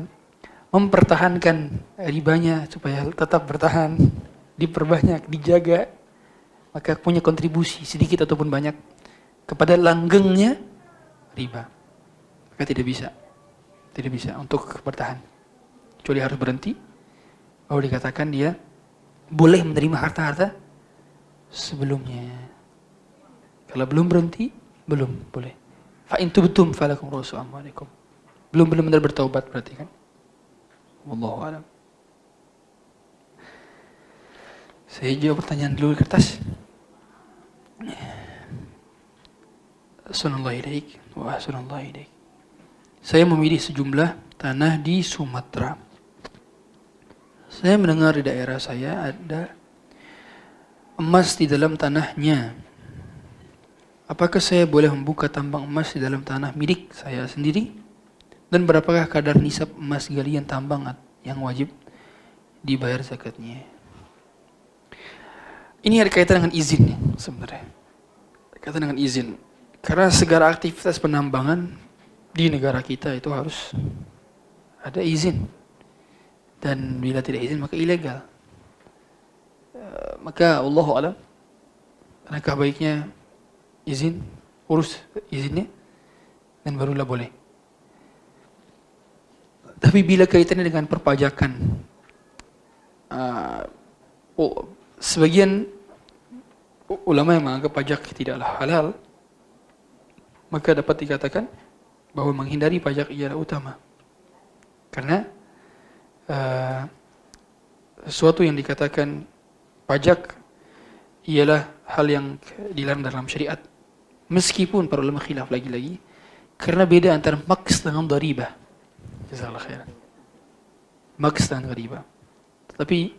mempertahankan ribanya supaya tetap bertahan, diperbanyak, dijaga, maka punya kontribusi sedikit ataupun banyak kepada langgengnya riba. Maka tidak bisa. Tidak bisa untuk bertahan. Kecuali harus berhenti, baru dikatakan dia boleh menerima harta-harta sebelumnya. Kalau belum berhenti, belum boleh. Fa in tubtum falakum ru'usu amwalikum. Belum benar-benar bertaubat berarti kan. Wallahu a'lam. Saya jawab pertanyaan dulu di kertas. Assalamualaikum ilaik wa assalamualaikum ilaik. Saya memilih sejumlah tanah di Sumatera. Saya mendengar di daerah saya ada emas di dalam tanahnya. Apakah saya boleh membuka tambang emas di dalam tanah milik saya sendiri? Dan berapakah kadar nisab emas galian tambang yang wajib dibayar zakatnya? Ini ada kaitan dengan izin sebenarnya. Kaitan dengan izin. Karena segala aktivitas penambangan di negara kita itu harus ada izin. Dan bila tidak izin maka ilegal. Maka Allahu a'lam, alangkah baiknya izin, urus izinnya dan barulah boleh. Tapi bila kaitannya dengan perpajakan, sebagian ulama yang menganggap pajak tidaklah halal, maka dapat dikatakan bahwa menghindari pajak ialah utama. Karena sesuatu yang dikatakan pajak ialah hal yang dilarang dalam syariat. Meskipun para ulama khilaf lagi-lagi, karena beda antara maks dengan dharibah. Jazakallah khairan. Maks dan dharibah. Tetapi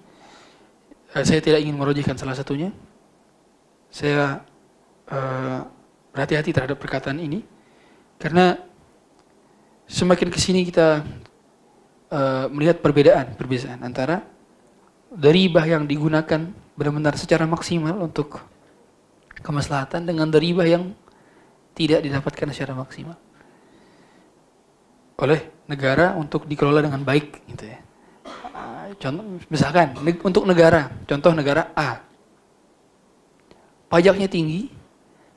saya tidak ingin merujukkan salah satunya. Saya berhati-hati terhadap perkataan ini, karena semakin kesini kita melihat perbedaan antara dharibah yang digunakan benar-benar secara maksimal untuk kemaslahatan dengan dharibah yang tidak didapatkan secara maksimal oleh negara untuk dikelola dengan baik, gitu ya. Contoh, misalkan untuk negara, contoh negara A, pajaknya tinggi,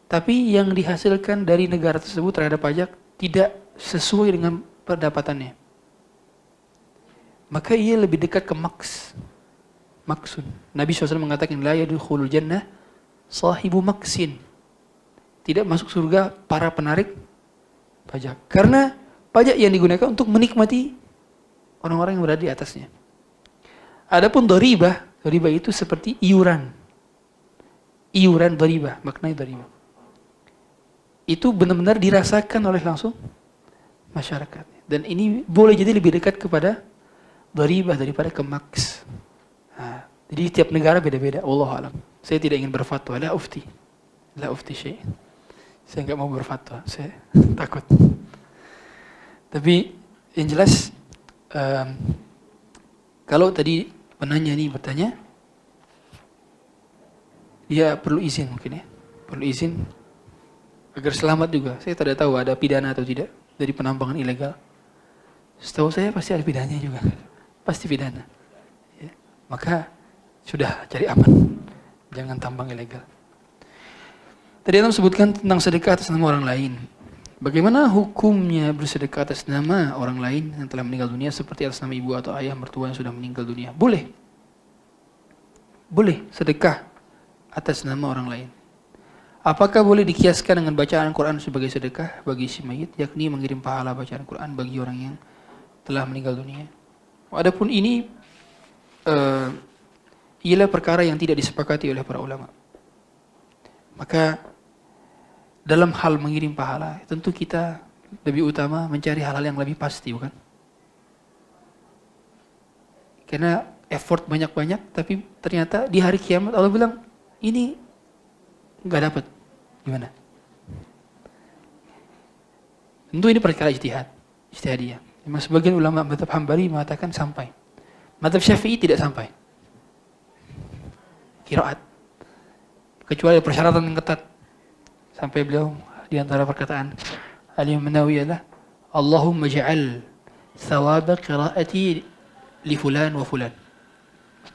tapi yang dihasilkan dari negara tersebut terhadap pajak tidak sesuai dengan pendapatannya, maka ia lebih dekat ke maksun. Nabi SAW mengatakan, la yadkhulul jannah sahibu maksin. Tidak masuk surga para penarik pajak. Karena pajak yang digunakan untuk menikmati orang-orang yang berada di atasnya. Adapun dharibah itu seperti iuran. Iuran dharibah, maknanya dharibah. Itu benar-benar dirasakan oleh langsung masyarakat. Dan ini boleh jadi lebih dekat kepada dharibah daripada ke maks. Jadi tiap negara beda-beda. Wallahu a'lam. Saya tidak ingin berfatwa. La ufti syai'. Saya enggak mau berfatwa. Saya takut. Tapi yang jelas, kalau tadi penanya ini bertanya, dia perlu izin mungkin ya. Perlu izin agar selamat juga. Saya tidak tahu ada pidana atau tidak dari penambangan ilegal. Setahu saya pasti ada pidananya juga. Pasti pidana. Ya. Maka sudah cari aman. Jangan tambang ilegal. Tadi Anda sebutkan tentang sedekah atas nama orang lain. Bagaimana hukumnya bersedekah atas nama orang lain yang telah meninggal dunia seperti atas nama ibu atau ayah mertua yang sudah meninggal dunia? Boleh. Boleh sedekah atas nama orang lain. Apakah boleh dikiaskan dengan bacaan Quran sebagai sedekah bagi si mayit, yakni mengirim pahala bacaan Quran bagi orang yang telah meninggal dunia? Adapun ini ialah perkara yang tidak disepakati oleh para ulama. Maka dalam hal mengirim pahala, tentu kita lebih utama mencari hal-hal yang lebih pasti, bukan? Karena effort banyak-banyak, tapi ternyata di hari kiamat Allah bilang, ini nggak dapat. Gimana? Tentu ini perkara ijtihadiyah. Memang sebagian ulama mazhab Hambali mengatakan sampai. Mazhab Syafi'i tidak sampai. Qiraat. Kecuali persyaratan yang ketat. Sampai beliau di antara perkataan Al-Imam Nawawi adalah Allahumma ja'al thawaba qiraati li fulan wa fulan.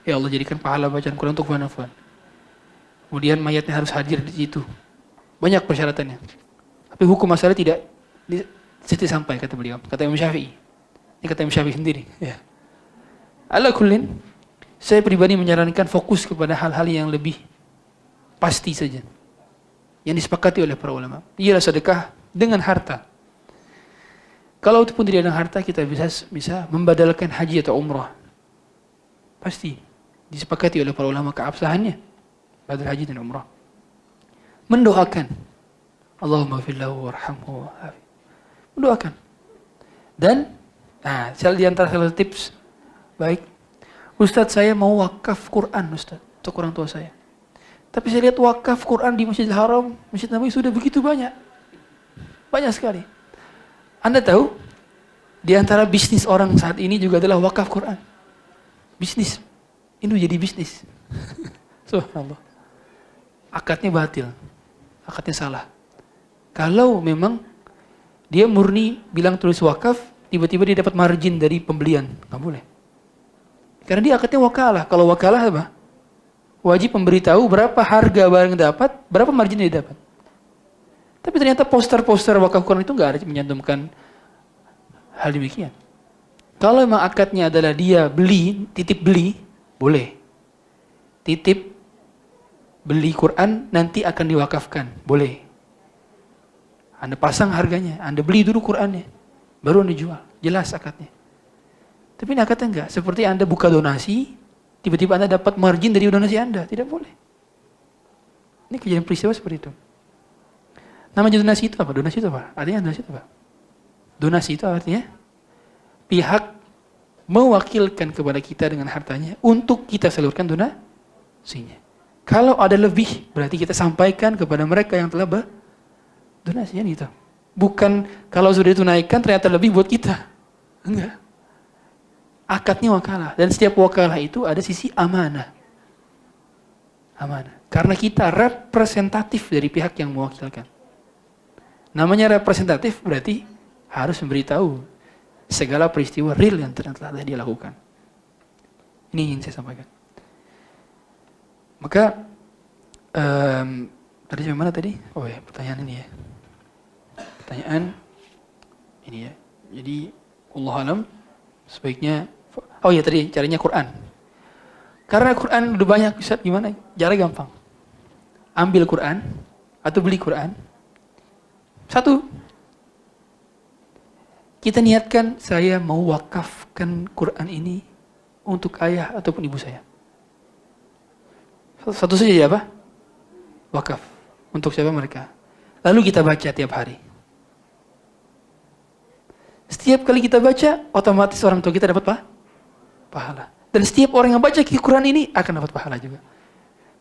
Ya Allah, jadikan pahala bacaan Quran untuk fulan dan fulan. Kemudian mayatnya harus hadir di situ. Banyak persyaratannya. Tapi hukum masalah tidak sampai, kata beliau, kata Imam Syafi'i. Ini kata Imam Syafi'i sendiri. Ya. Ala kullin, saya pribadi menyarankan fokus kepada hal-hal yang lebih pasti saja. Yang disepakati oleh para ulama. Ialah sedekah dengan harta. Kalau itu pun tidak dengan harta, kita bisa membadalkan haji atau umrah. Pasti disepakati oleh para ulama keabsahannya. Badal haji dan umrah. Mendoakan. Allahumma gfirlahu warhamhu. Mendoakan. Dan, di antara salah satu tips. Baik. Ustadz, saya mau wakaf Quran, Ustadz. Untuk orang tua saya. Tapi saya lihat wakaf Quran di Masjidil Haram, Masjid Nabawi sudah begitu banyak. Banyak sekali. Anda tahu, di antara bisnis orang saat ini juga adalah wakaf Quran. Bisnis. Ini jadi bisnis. Subhanallah. Akadnya batil. Akadnya salah. Kalau memang dia murni bilang tulis wakaf, tiba-tiba dia dapat margin dari pembelian. Nggak boleh. Karena dia akadnya wakalah. Kalau wakalah apa? Wajib memberitahu berapa harga barang dapat, berapa margin dia dapat. Tapi ternyata poster-poster wakaf Quran itu nggak ada menyantumkan hal demikian. Kalau memang akadnya adalah dia beli, titip beli, boleh. Titip beli Quran nanti akan diwakafkan, boleh. Anda pasang harganya, Anda beli dulu Qurannya, baru Anda jual, jelas akadnya. Tapi ini akadnya enggak, seperti Anda buka donasi, tiba-tiba Anda dapat margin dari donasi Anda, tidak boleh. Ini kejadian peristiwa seperti itu. Nama donasi itu apa? Donasi itu apa? Artinya donasi itu apa? Donasi itu artinya pihak mewakilkan kepada kita dengan hartanya untuk kita salurkan donasinya. Kalau ada lebih, berarti kita sampaikan kepada mereka yang telah berdonasi, gitu. Bukan kalau sudah ditunaikan ternyata lebih buat kita. Enggak. Akadnya wakalah. Dan setiap wakalah itu ada sisi amanah. Amanah. Karena kita representatif dari pihak yang mewakilkan. Namanya representatif berarti harus memberitahu segala peristiwa real yang telah dia lakukan. Ini yang saya sampaikan. Maka tadi sampai mana tadi? Oh ya, pertanyaan ini ya. Pertanyaan ini ya. Jadi Allah alam sebaiknya, oh ya tadi caranya Quran. Karena Quran udah banyak, Ustaz, gimana? Caranya gampang. Ambil Quran atau beli Quran. Satu, kita niatkan saya mau wakafkan Quran ini untuk ayah ataupun ibu saya. Satu saja ya apa? Wakaf. Untuk siapa mereka? Lalu kita baca tiap hari. Setiap kali kita baca, otomatis orang tua kita dapat pahala. Dan setiap orang yang baca Quran ini akan dapat pahala juga.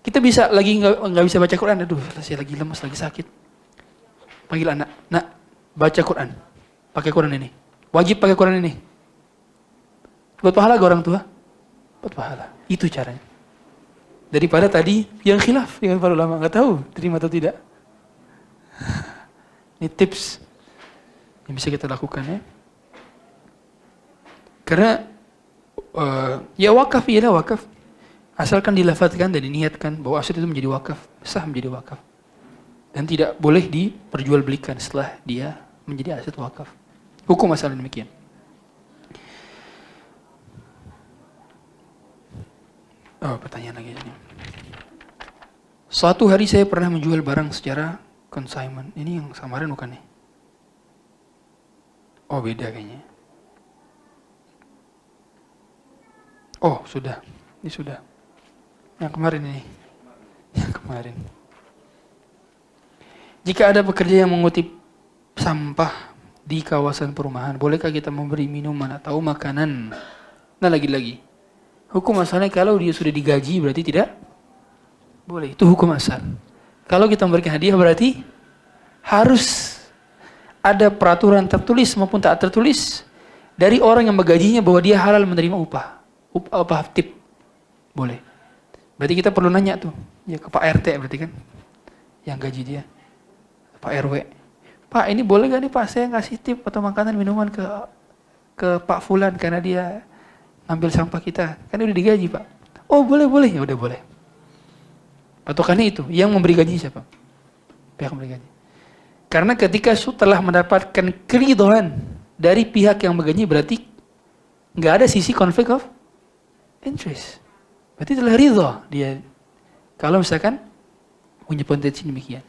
Kita bisa lagi nggak bisa baca Quran, aduh saya lagi lemas, lagi sakit. Panggil anak, nak baca Quran, pakai Quran ini, wajib pakai Quran ini. Buat pahala ke orang tua? Buat pahala. Itu caranya. Daripada tadi yang khilaf dengan para ulama, nggak tahu terima atau tidak. Ini tips yang bisa kita lakukan ya. Karena ya wakaf ialah wakaf. Asalkan dilafadzkan dan diniatkan bahwa aset itu menjadi wakaf, sah menjadi wakaf. Dan tidak boleh diperjualbelikan setelah dia menjadi aset wakaf. Hukum asal demikian. Oh, pertanyaan lagi ini. Suatu hari saya pernah menjual barang secara consignment. Ini yang kemarin bukan nih? Oh, beda kayaknya. Oh, sudah. Ini sudah. Yang kemarin ini. Yang kemarin. Jika ada pekerja yang mengutip sampah di kawasan perumahan, bolehkah kita memberi minuman atau makanan? Nah, lagi-lagi. Hukum asalnya kalau dia sudah digaji berarti tidak boleh. Itu hukum asal. Kalau kita memberikan hadiah berarti harus ada peraturan tertulis maupun tak tertulis dari orang yang menggajinya bahwa dia halal menerima upah tip. Boleh. Berarti kita perlu nanya tuh, ya ke Pak RT berarti kan, yang gaji dia. Pak RW. Pak, ini boleh gak nih Pak saya ngasih tip atau makanan minuman ke Pak Fulan karena dia ambil sampah kita. Kan udah digaji Pak. Oh boleh. Ya udah boleh. Patokannya itu. Yang memberi gaji siapa? Pihak memberi gaji. Karena ketika setelah mendapatkan keridhaan dari pihak yang menggaji berarti nggak ada sisi conflict of interest. Berarti telah ridha dia kalau misalkan punya potensi demikian.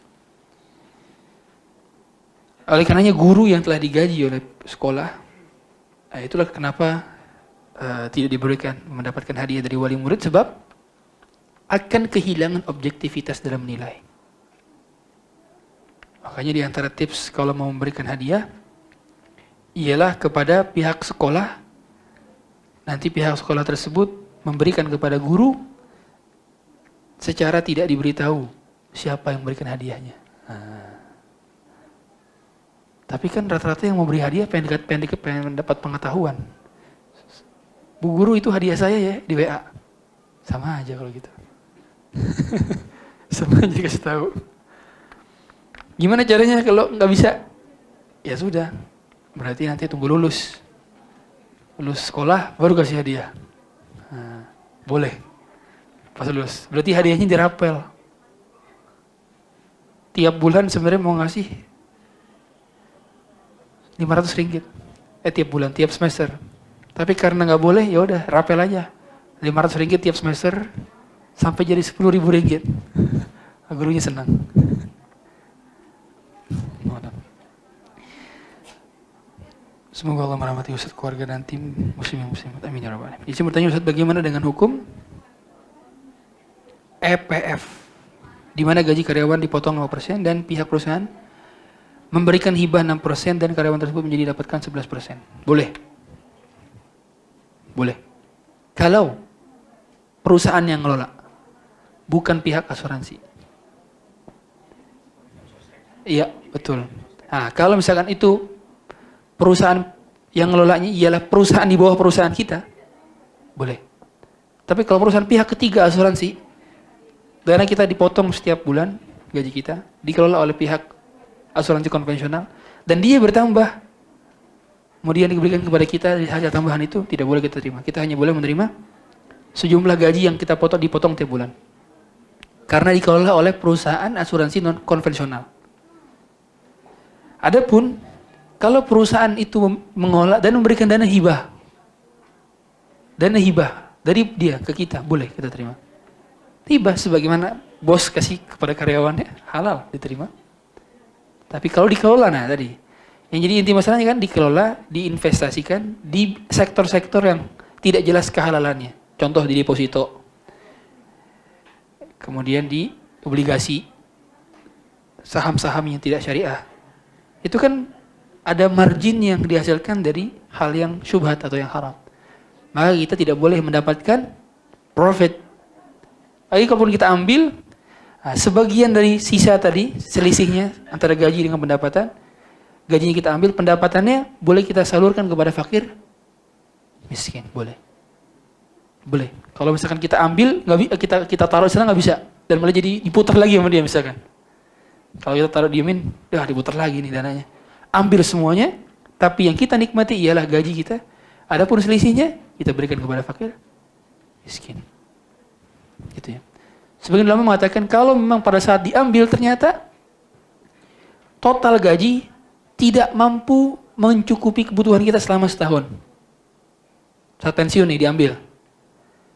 Oleh karenanya guru yang telah digaji oleh sekolah, itulah kenapa tidak diberikan mendapatkan hadiah dari wali murid, sebab akan kehilangan objektivitas dalam menilai. Makanya di antara tips kalau mau memberikan hadiah ialah kepada pihak sekolah. Nanti pihak sekolah tersebut memberikan kepada guru secara tidak diberitahu siapa yang memberikan hadiahnya. Tapi kan rata-rata yang memberi hadiah pengen dapat pengetahuan. Bu guru, itu hadiah saya ya, di WA. Sama aja kalau gitu. Sama aja kasih tahu. Gimana caranya kalau nggak bisa? Ya sudah, berarti nanti tunggu lulus sekolah baru kasih hadiah. Boleh. Pas lulus, berarti hadiahnya dirapel. Tiap bulan sebenarnya mau ngasih 500 ringgit. Tiap bulan, tiap semester. Tapi karena nggak boleh, ya udah rapel aja. 500 ringgit tiap semester sampai jadi 10.000 ringgit. Gurunya senang. Semoga Allah merahmati Ustaz, keluarga dan tim muslimin. Amin ya rabbal alamin. Izin bertanya Ustaz, bagaimana dengan hukum EPF? Di mana gaji karyawan dipotong 5% dan pihak perusahaan memberikan hibah 6% dan karyawan tersebut menjadi dapatkan 11%. Boleh. Boleh. Kalau perusahaan yang ngelola, bukan pihak asuransi. Iya, betul. Nah, kalau misalkan itu perusahaan yang ngelolanya ialah perusahaan di bawah perusahaan kita, boleh. Tapi kalau perusahaan pihak ketiga asuransi, dana kita dipotong setiap bulan, gaji kita dikelola oleh pihak asuransi konvensional, dan dia bertambah, kemudian diberikan kepada kita hasil tambahan itu, tidak boleh kita terima. Kita hanya boleh menerima sejumlah gaji yang kita dipotong tiap bulan. Karena dikelola oleh perusahaan asuransi non konvensional. Adapun kalau perusahaan itu mengolah dan memberikan dana hibah dari dia ke kita, boleh kita terima. Hibah sebagaimana bos kasih kepada karyawannya, halal diterima. Tapi kalau dikelola, nah tadi, yang jadi inti masalahnya kan dikelola, diinvestasikan di sektor-sektor yang tidak jelas kehalalannya. Contoh di deposito, kemudian di obligasi, saham-saham yang tidak syariah. Itu kan ada margin yang dihasilkan dari hal yang syubhat atau yang haram. Maka kita tidak boleh mendapatkan profit. Lagi kalaupun kita ambil, sebagian dari sisa tadi, selisihnya antara gaji dengan pendapatan, gajinya kita ambil, pendapatannya boleh kita salurkan kepada fakir miskin, boleh. Boleh. Kalau misalkan kita ambil, kita taruh di sana nggak bisa, dan malah jadi diputar lagi sama dia misalkan. Kalau kita taruh diemin, diputar lagi nih dananya. Ambil semuanya, tapi yang kita nikmati ialah gaji kita. Adapun selisihnya kita berikan kepada fakir miskin. Gitu ya. Sebagian ulama mengatakan kalau memang pada saat diambil ternyata total gaji tidak mampu mencukupi kebutuhan kita selama setahun. Saat pensiun nih diambil,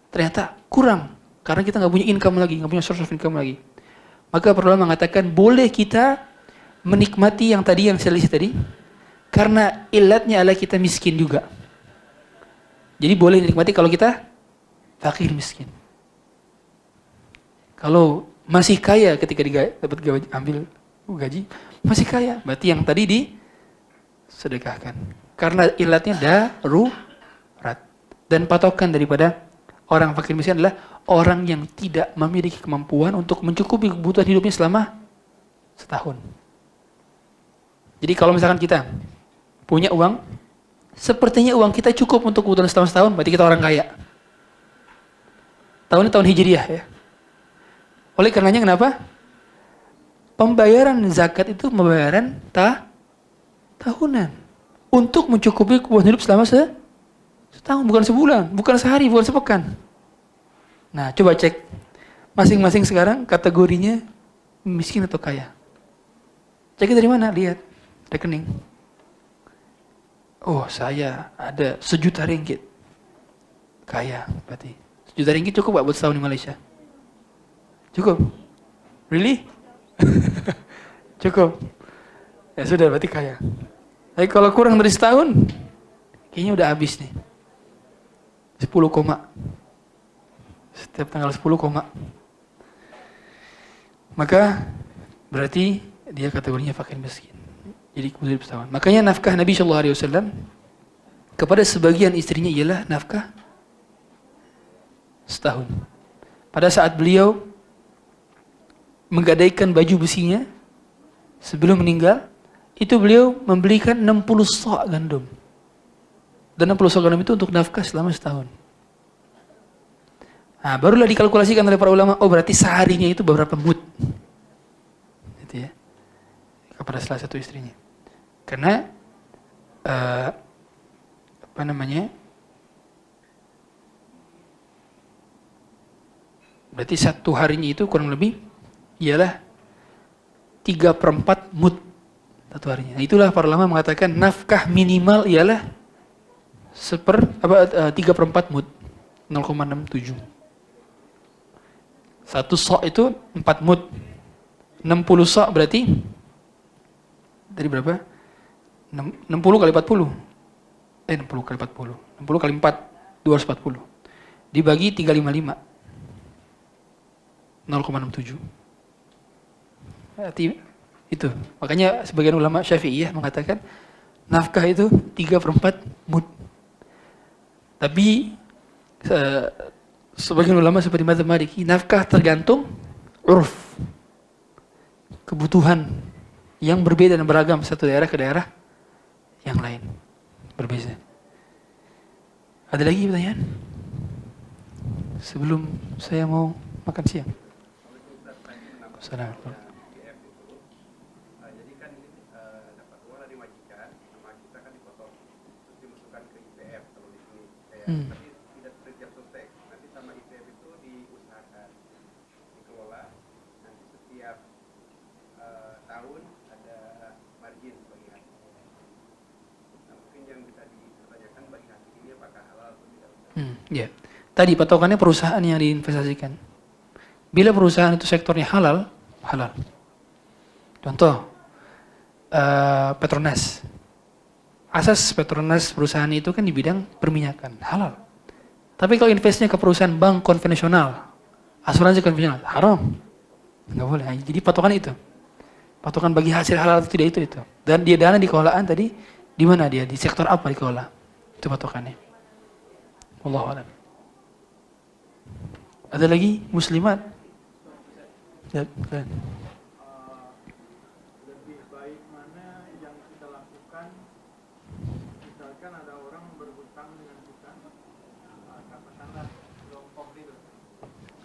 ternyata kurang karena kita nggak punya income lagi, nggak punya source of income lagi. Maka para ulama mengatakan boleh kita menikmati yang tadi, yang selisih tadi, karena ilatnya adalah kita miskin juga. Jadi boleh dinikmati kalau kita fakir miskin. Kalau masih kaya ketika dapat ambil gaji, masih kaya, berarti yang tadi disedekahkan. Karena ilatnya darurat. Dan patokan daripada orang fakir miskin adalah orang yang tidak memiliki kemampuan untuk mencukupi kebutuhan hidupnya selama setahun. Jadi kalau misalkan kita punya uang, sepertinya uang kita cukup untuk kebutuhan setahun, berarti kita orang kaya. Tahun ini tahun Hijriah ya. Oleh karenanya kenapa? Pembayaran zakat itu pembayaran tahunan. Untuk mencukupi kebutuhan hidup selama setahun, bukan sebulan, bukan sehari, bukan sepekan. Nah, coba cek masing-masing sekarang kategorinya miskin atau kaya. Cek dari mana? Lihat rekening. Oh, saya ada 1 juta ringgit. Kaya berarti. Rp1 cukup gak buat setahun di Malaysia? Cukup? Really? Cukup? Ya sudah, berarti kaya. Tapi kalau kurang dari setahun, kayaknya udah habis nih. 10 koma. Setiap tanggal 10 koma. Maka berarti dia kategorinya fakir miskin. Jadi kemudian setahun. Makanya nafkah Nabi SAW kepada sebagian istrinya ialah nafkah setahun. Pada saat beliau menggadaikan baju besinya sebelum meninggal, itu beliau membelikan 60 sok gandum. Dan 60 sok gandum itu untuk nafkah selama setahun. Nah, barulah dikalkulasikan oleh para ulama, oh berarti seharinya itu beberapa mud. Gitu ya. Kepada salah satu istrinya. Karena berarti satu harinya itu kurang lebih ialah 3/4 mud satu harinya. Itulah para ulama mengatakan nafkah minimal ialah 3/4 mud, 0,67. Satu sok itu 4 mud. 60 sok berarti dari berapa? 60 kali 40. 60 kali 40. 60 kali 4, 240. Dibagi 355. 0,67. Berarti itu. Makanya sebagian ulama Syafi'iyah mengatakan nafkah itu 3/4 mud. Tapi sebagian ulama seperti mazhab Maliki, nafkah tergantung urf, kebutuhan yang berbeda dan beragam satu daerah ke daerah yang lain. Berbeda. Ada lagi pertanyaan? Sebelum saya mau makan siang. Assalamualaikum. Jadi kan ini dapat uang dari majikan, sama kita kan dipotong, terus dimasukkan ke IPF kalau di sini. Tapi tidak terjadi sostek. Nanti sama IPF itu diusahakan, dikelola. Nanti setiap tahun ada margin bagi hasil. Nah, mungkin yang bisa dipertanyakan bagi hasil ini apakah halal atau tidak? Ya. Tadi patokannya perusahaan yang diinvestasikan. Bila perusahaan itu sektornya halal, halal. Contoh, Petronas. Asas Petronas perusahaan itu kan di bidang perminyakan, halal. Tapi kalau investnya ke perusahaan bank konvensional, asuransi konvensional, haram. Nggak boleh. Jadi patokan itu. Patokan bagi hasil halal atau tidak itu. Dan dia dana dikelolaan tadi, di mana dia? Di sektor apa dikelola? Itu patokannya. Wallahu a'lam. Ada lagi muslimat? Ya, kan. Lebih baik mana yang kita lakukan? Misalkan ada orang berhutang dengan kita, katakanlah contoh real.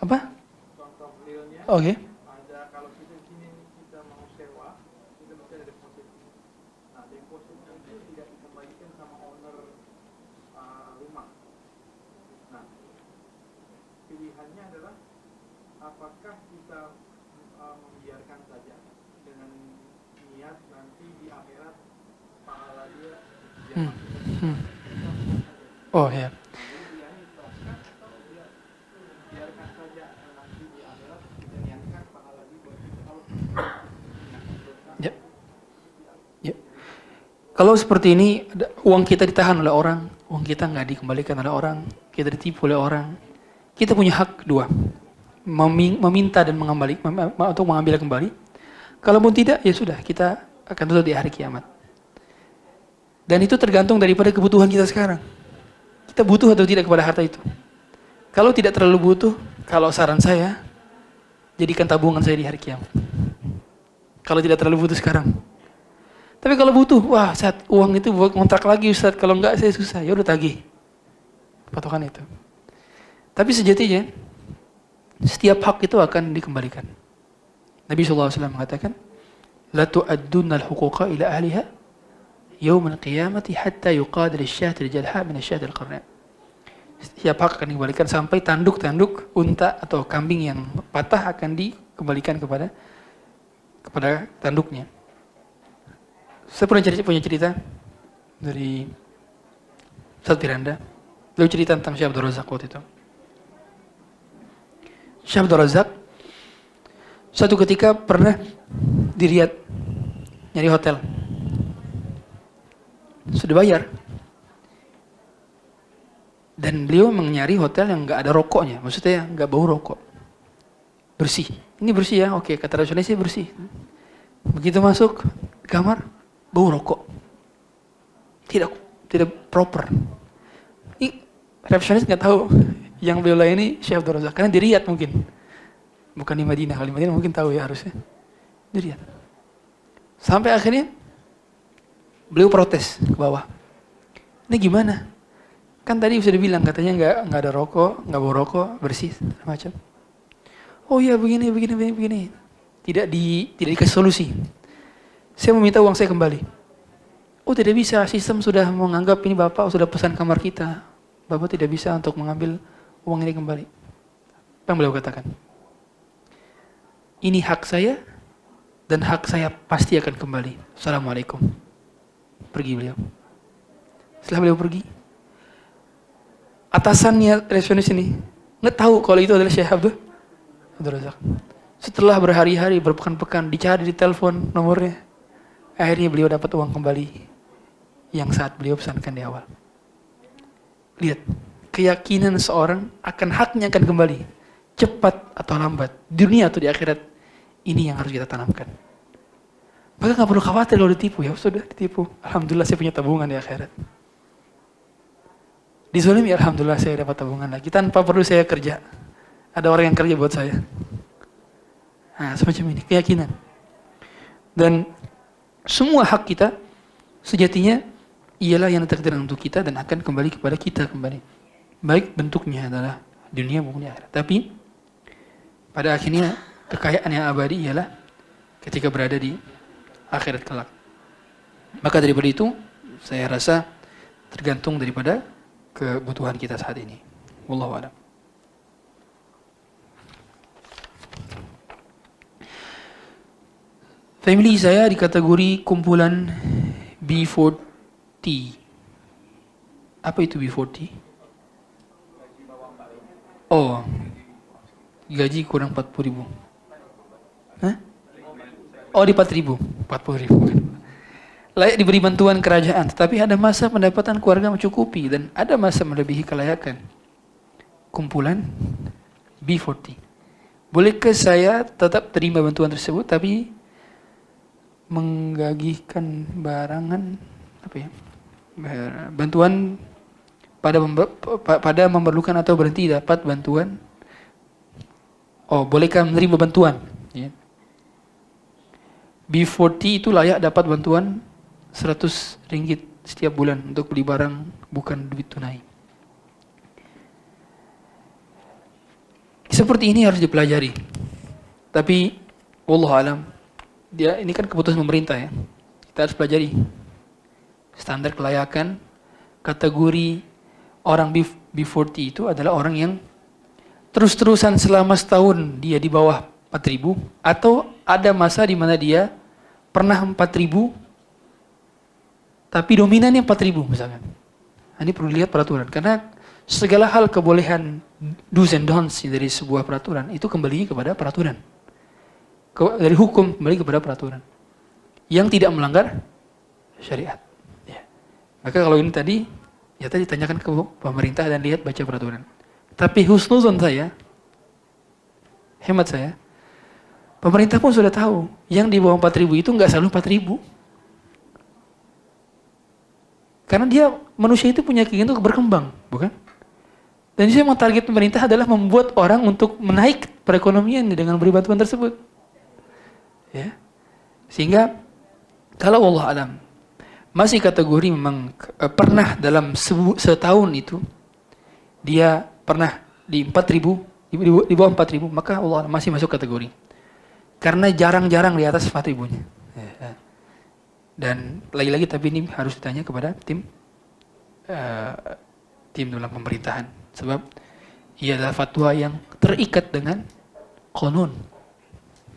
Apa? Contoh realnya. Oke. Ada kalau kita di sini kita mau sewa, kita mesti ada deposit. Nah, deposit itu tidak dikembalikan sama owner rumah. Nah, pilihannya adalah apakah kita membiarkan saja dengan niat nanti di akhirat pahala dia Oh ya. biarkan saja nanti di akhirat kita niatkan pahala dia buat kita. Ya. Ya. Kalau seperti ini, uang kita ditahan oleh orang, uang kita nggak dikembalikan oleh orang, kita ditipu oleh orang, kita punya hak dua. Meminta dan untuk mengambil kembali. Kalaupun tidak, ya sudah, kita akan tutup di hari kiamat. Dan itu tergantung daripada kebutuhan kita sekarang. Kita butuh atau tidak kepada harta itu. Kalau tidak terlalu butuh, kalau saran saya, jadikan tabungan saya di hari kiamat. Kalau tidak terlalu butuh sekarang. Tapi kalau butuh, wah, saat uang itu buat kontrak lagi Ustaz, kalau enggak saya susah, ya udah tagih. Patokan itu. Tapi sejatinya, setiap hak itu akan dikembalikan. Nabi SAW mengatakan, La tu'addunna al-huquqa ila ahliha yawm al-qiyamati hatta yuqadil asy-syati al-jalha min asy-syati al-qarna. Setiap hak akan dikembalikan sampai tanduk-tanduk unta atau kambing yang patah akan dikembalikan kepada tanduknya. Saya punya cerita dari Ustaz Firanda. Beliau cerita tentang Syekh Abdul Razak waktu itu. Syekh Abdul Razak suatu ketika pernah di Riyadh nyari hotel. Sudah bayar. Dan beliau memang nyari hotel yang nggak ada rokoknya, maksudnya nggak bau rokok, bersih. Ini bersih ya, oke, kata resepsionisnya bersih. Begitu masuk kamar, bau rokok, tidak proper. Ini resepsionis nggak tahu yang beliau layani Syekh Abdul Razak, karena di Riyadh mungkin, bukan di Madinah. Kalau di Madinah mungkin tahu ya harusnya. Di Riyadh. Sampai akhirnya beliau protes ke bawah. Ini gimana? Kan tadi sudah bilang katanya nggak ada rokok, nggak bawa rokok, bersih macam. Oh iya begini. Tidak dikasih solusi. Saya meminta uang saya kembali. Oh tidak bisa, sistem sudah menganggap ini Bapak sudah pesan kamar kita. Bapak tidak bisa untuk mengambil uang ini kembali. Apa yang beliau katakan? Ini hak saya dan hak saya pasti akan kembali. Assalamualaikum. Pergi beliau. Setelah beliau pergi, atasannya resepsionis ini nggak tahu kalau itu adalah Syekh Abdul Razak. Setelah berhari-hari, berpekan-pekan, dicari di telepon nomornya, akhirnya beliau dapat uang kembali yang saat beliau pesankan di awal. Lihat, keyakinan seorang akan haknya akan kembali, cepat atau lambat, di dunia atau di akhirat. Ini yang harus kita tanamkan. Maka nggak perlu khawatir kalau ditipu, ya sudah ditipu. Alhamdulillah saya punya tabungan di akhirat. Dizolimi, alhamdulillah saya dapat tabungan lagi tanpa perlu saya kerja. Ada orang yang kerja buat saya. Nah, semacam ini keyakinan. Dan semua hak kita sejatinya ialah yang ditakdirkan untuk kita dan akan kembali kepada kita kembali. Baik bentuknya adalah dunia maupun di akhirat. Tapi pada akhirnya kekayaan yang abadi ialah ketika berada di akhirat kelak. Maka daripada itu saya rasa tergantung daripada kebutuhan kita saat ini. Wallahu a'lam. Family saya di kategori kumpulan B40. Apa itu B40? Oh, gaji kurang 40.000. Hah? Oh, di 4.000. 40.000. Layak diberi bantuan kerajaan, tetapi ada masa pendapatan keluarga mencukupi dan ada masa melebihi kelayakan. Kumpulan B40. Bolehkah saya tetap terima bantuan tersebut tapi menggagihkan barangan apa ya? Bantuan pada memerlukan atau berhenti dapat bantuan. Oh, bolehkah menerima bantuan? Ya. B40 itu layak dapat bantuan 100 ringgit setiap bulan untuk beli barang bukan duit tunai. Seperti ini harus dipelajari. Tapi wallahu alam, dia ini kan keputusan pemerintah ya. Kita harus pelajari standar kelayakan. Kategori orang B40 itu adalah orang yang terus-terusan selama setahun dia di bawah 4.000 atau ada masa di mana dia pernah 4.000 tapi dominannya 4.000 misalkan. Ini perlu dilihat peraturan karena segala hal kebolehan do's and don'ts dari sebuah peraturan itu kembali kepada peraturan. Dari hukum kembali kepada peraturan yang tidak melanggar syariat. Ya. Maka kalau ini tadi tanyakan ke pemerintah dan lihat baca peraturan. Tapi husnuzon saya, hemat saya, pemerintah pun sudah tahu yang di bawah 4.000 itu nggak selalu 4.000. Karena dia manusia itu punya keinginan untuk berkembang, bukan? Dan saya mau target pemerintah adalah membuat orang untuk menaik perekonomian dengan beri bantuan tersebut. Ya. Sehingga kalau Allah alam masih kategori memang pernah dalam setahun itu dia pernah di 4.000 di bawah 4.000 maka Allah alam masih masuk kategori. Karena jarang-jarang di atas 4.000-nya. Ya. Dan lagi-lagi tapi ini harus ditanya kepada tim dalam pemerintahan sebab ia adalah fatwa yang terikat dengan qanun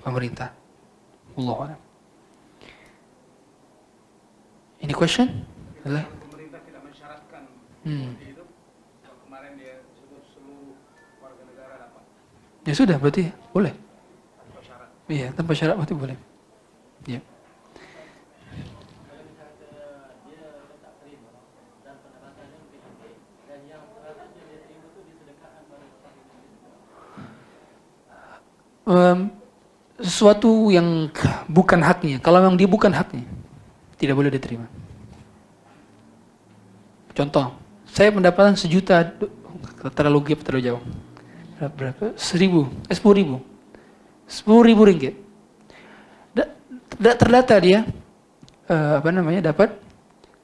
pemerintah. Wallahu a'lam. Ini question? Adalah pemerintah tidak mensyaratkan seperti itu, Ya sudah, berarti boleh. Iya, tanpa syarat berarti boleh. Ya. Sesuatu yang bukan haknya, kalau memang dia bukan haknya, tidak boleh diterima. Contoh, saya pendapatan 1 juta, terlalu gap, terlalu jauh. Berapa? 10.000 ringgit. Terdata dia dapat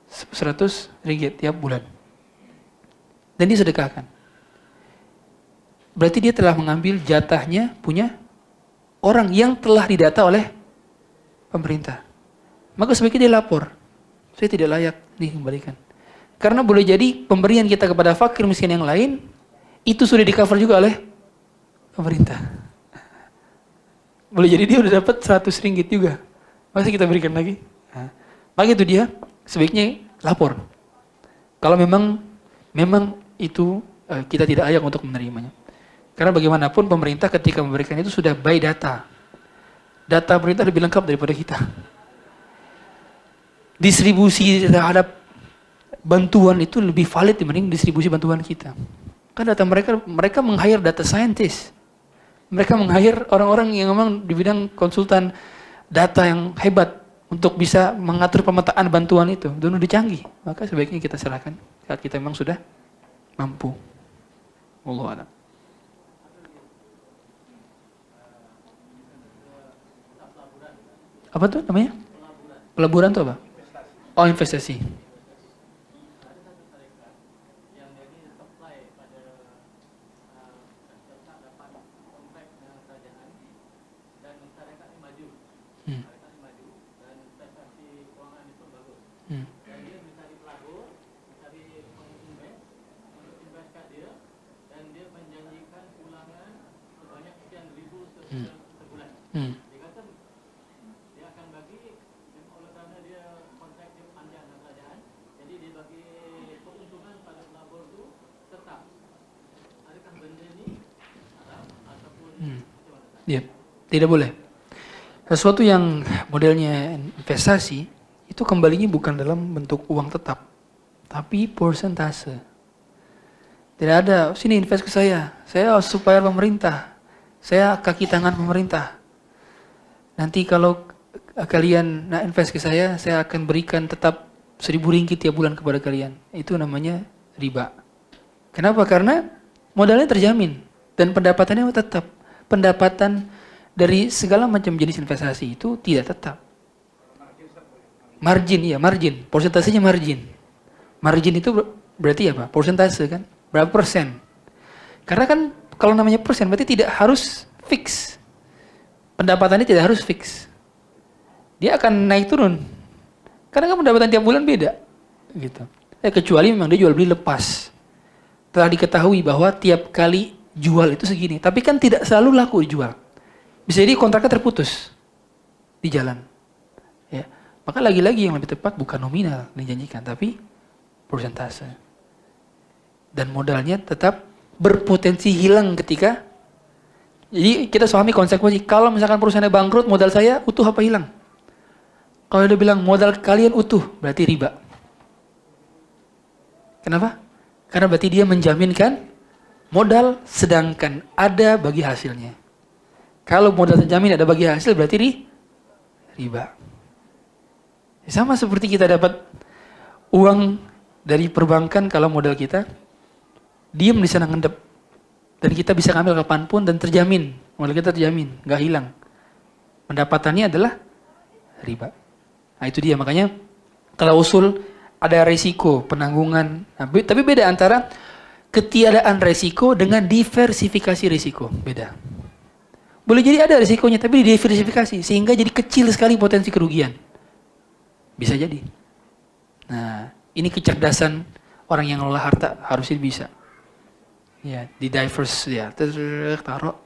100 ringgit tiap bulan. Dan dia sedekahkan. Berarti dia telah mengambil jatahnya punya orang yang telah didata oleh pemerintah. Maka sebaiknya dia lapor. Saya tidak layak dikembalikan. Karena boleh jadi pemberian kita kepada fakir miskin yang lain itu sudah di-cover juga oleh pemerintah. Boleh jadi dia udah dapat 100 ringgit juga. Masa kita berikan lagi? Maka itu dia sebaiknya lapor. Kalau memang itu kita tidak layak untuk menerimanya. Karena bagaimanapun pemerintah ketika memberikan itu sudah by data. Data pemerintah lebih lengkap daripada kita. Distribusi terhadap bantuan itu lebih valid dibanding distribusi bantuan kita. Kan data mereka meng-hire data scientist. Mereka meng-hire orang-orang yang memang di bidang konsultan data yang hebat untuk bisa mengatur pemetaan bantuan itu. Dan udah canggih. Maka sebaiknya kita serahkan saat kita memang sudah mampu. Wallahu a'lam. Apa tuh namanya? Pelaburan tuh apa? Oh, investasi. Ya, tidak boleh. Sesuatu yang modelnya investasi itu kembalinya bukan dalam bentuk uang tetap, tapi persentase. Tidak ada, sini invest ke saya supaya pemerintah, saya kaki tangan pemerintah. Nanti kalau kalian nak invest ke saya akan berikan tetap 1.000 ringgit tiap bulan kepada kalian. Itu namanya riba. Kenapa? Karena modalnya terjamin dan pendapatannya tetap. Pendapatan dari segala macam jenis investasi itu tidak tetap. Margin. Persentasenya margin. Margin itu berarti apa? Persentase kan? Berapa persen? Karena kan kalau namanya persen berarti tidak harus fix. Pendapatannya tidak harus fix. Dia akan naik turun. Karena kan pendapatan tiap bulan beda. Gitu. Kecuali memang dia jual beli lepas. Telah diketahui bahwa tiap kali jual itu segini. Tapi kan tidak selalu laku dijual. Bisa jadi kontraknya terputus di jalan. Ya. Maka lagi-lagi yang lebih tepat bukan nominal dijanjikan, tapi persentase. Dan modalnya tetap berpotensi hilang ketika. Jadi kita pahami konsekuensi. Kalau misalkan perusahaannya bangkrut, modal saya utuh apa hilang? Kalau dia bilang modal kalian utuh, berarti riba. Kenapa? Karena berarti dia menjaminkan modal sedangkan ada bagi hasilnya. Kalau modal terjamin ada bagi hasil berarti riba. Sama seperti kita dapat uang dari perbankan kalau modal kita diam di sana ngendep dan kita bisa ngambil kapanpun dan terjamin modal kita terjamin, nggak hilang. Pendapatannya adalah riba. Nah itu dia makanya kalau usul ada risiko penanggungan. Nah, tapi beda antara ketiadaan risiko dengan diversifikasi risiko. Beda. Boleh jadi ada risikonya, tapi diversifikasi. Sehingga jadi kecil sekali potensi kerugian. Bisa jadi. Nah, ini kecerdasan orang yang ngelola harta. Harusnya bisa. Ya, di diverse. Ya, taruh.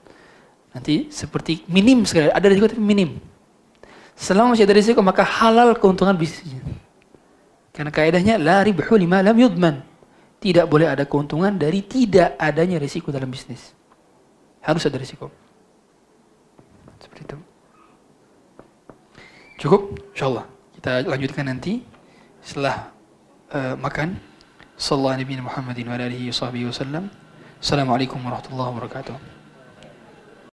Nanti seperti minim sekali. Ada risiko tapi minim. Selama masih ada risiko, maka halal keuntungan bisnisnya. Karena kaidahnya, la ribhu lima lam yudman. Tidak boleh ada keuntungan dari tidak adanya risiko dalam bisnis. Harus ada risiko. Seperti itu. Cukup? Insyaallah. Kita lanjutkan nanti setelah makan. Sallallahu alaihi Muhammadin wa alihi wa sahbihi wasallam. Assalamualaikum warahmatullahi wabarakatuh.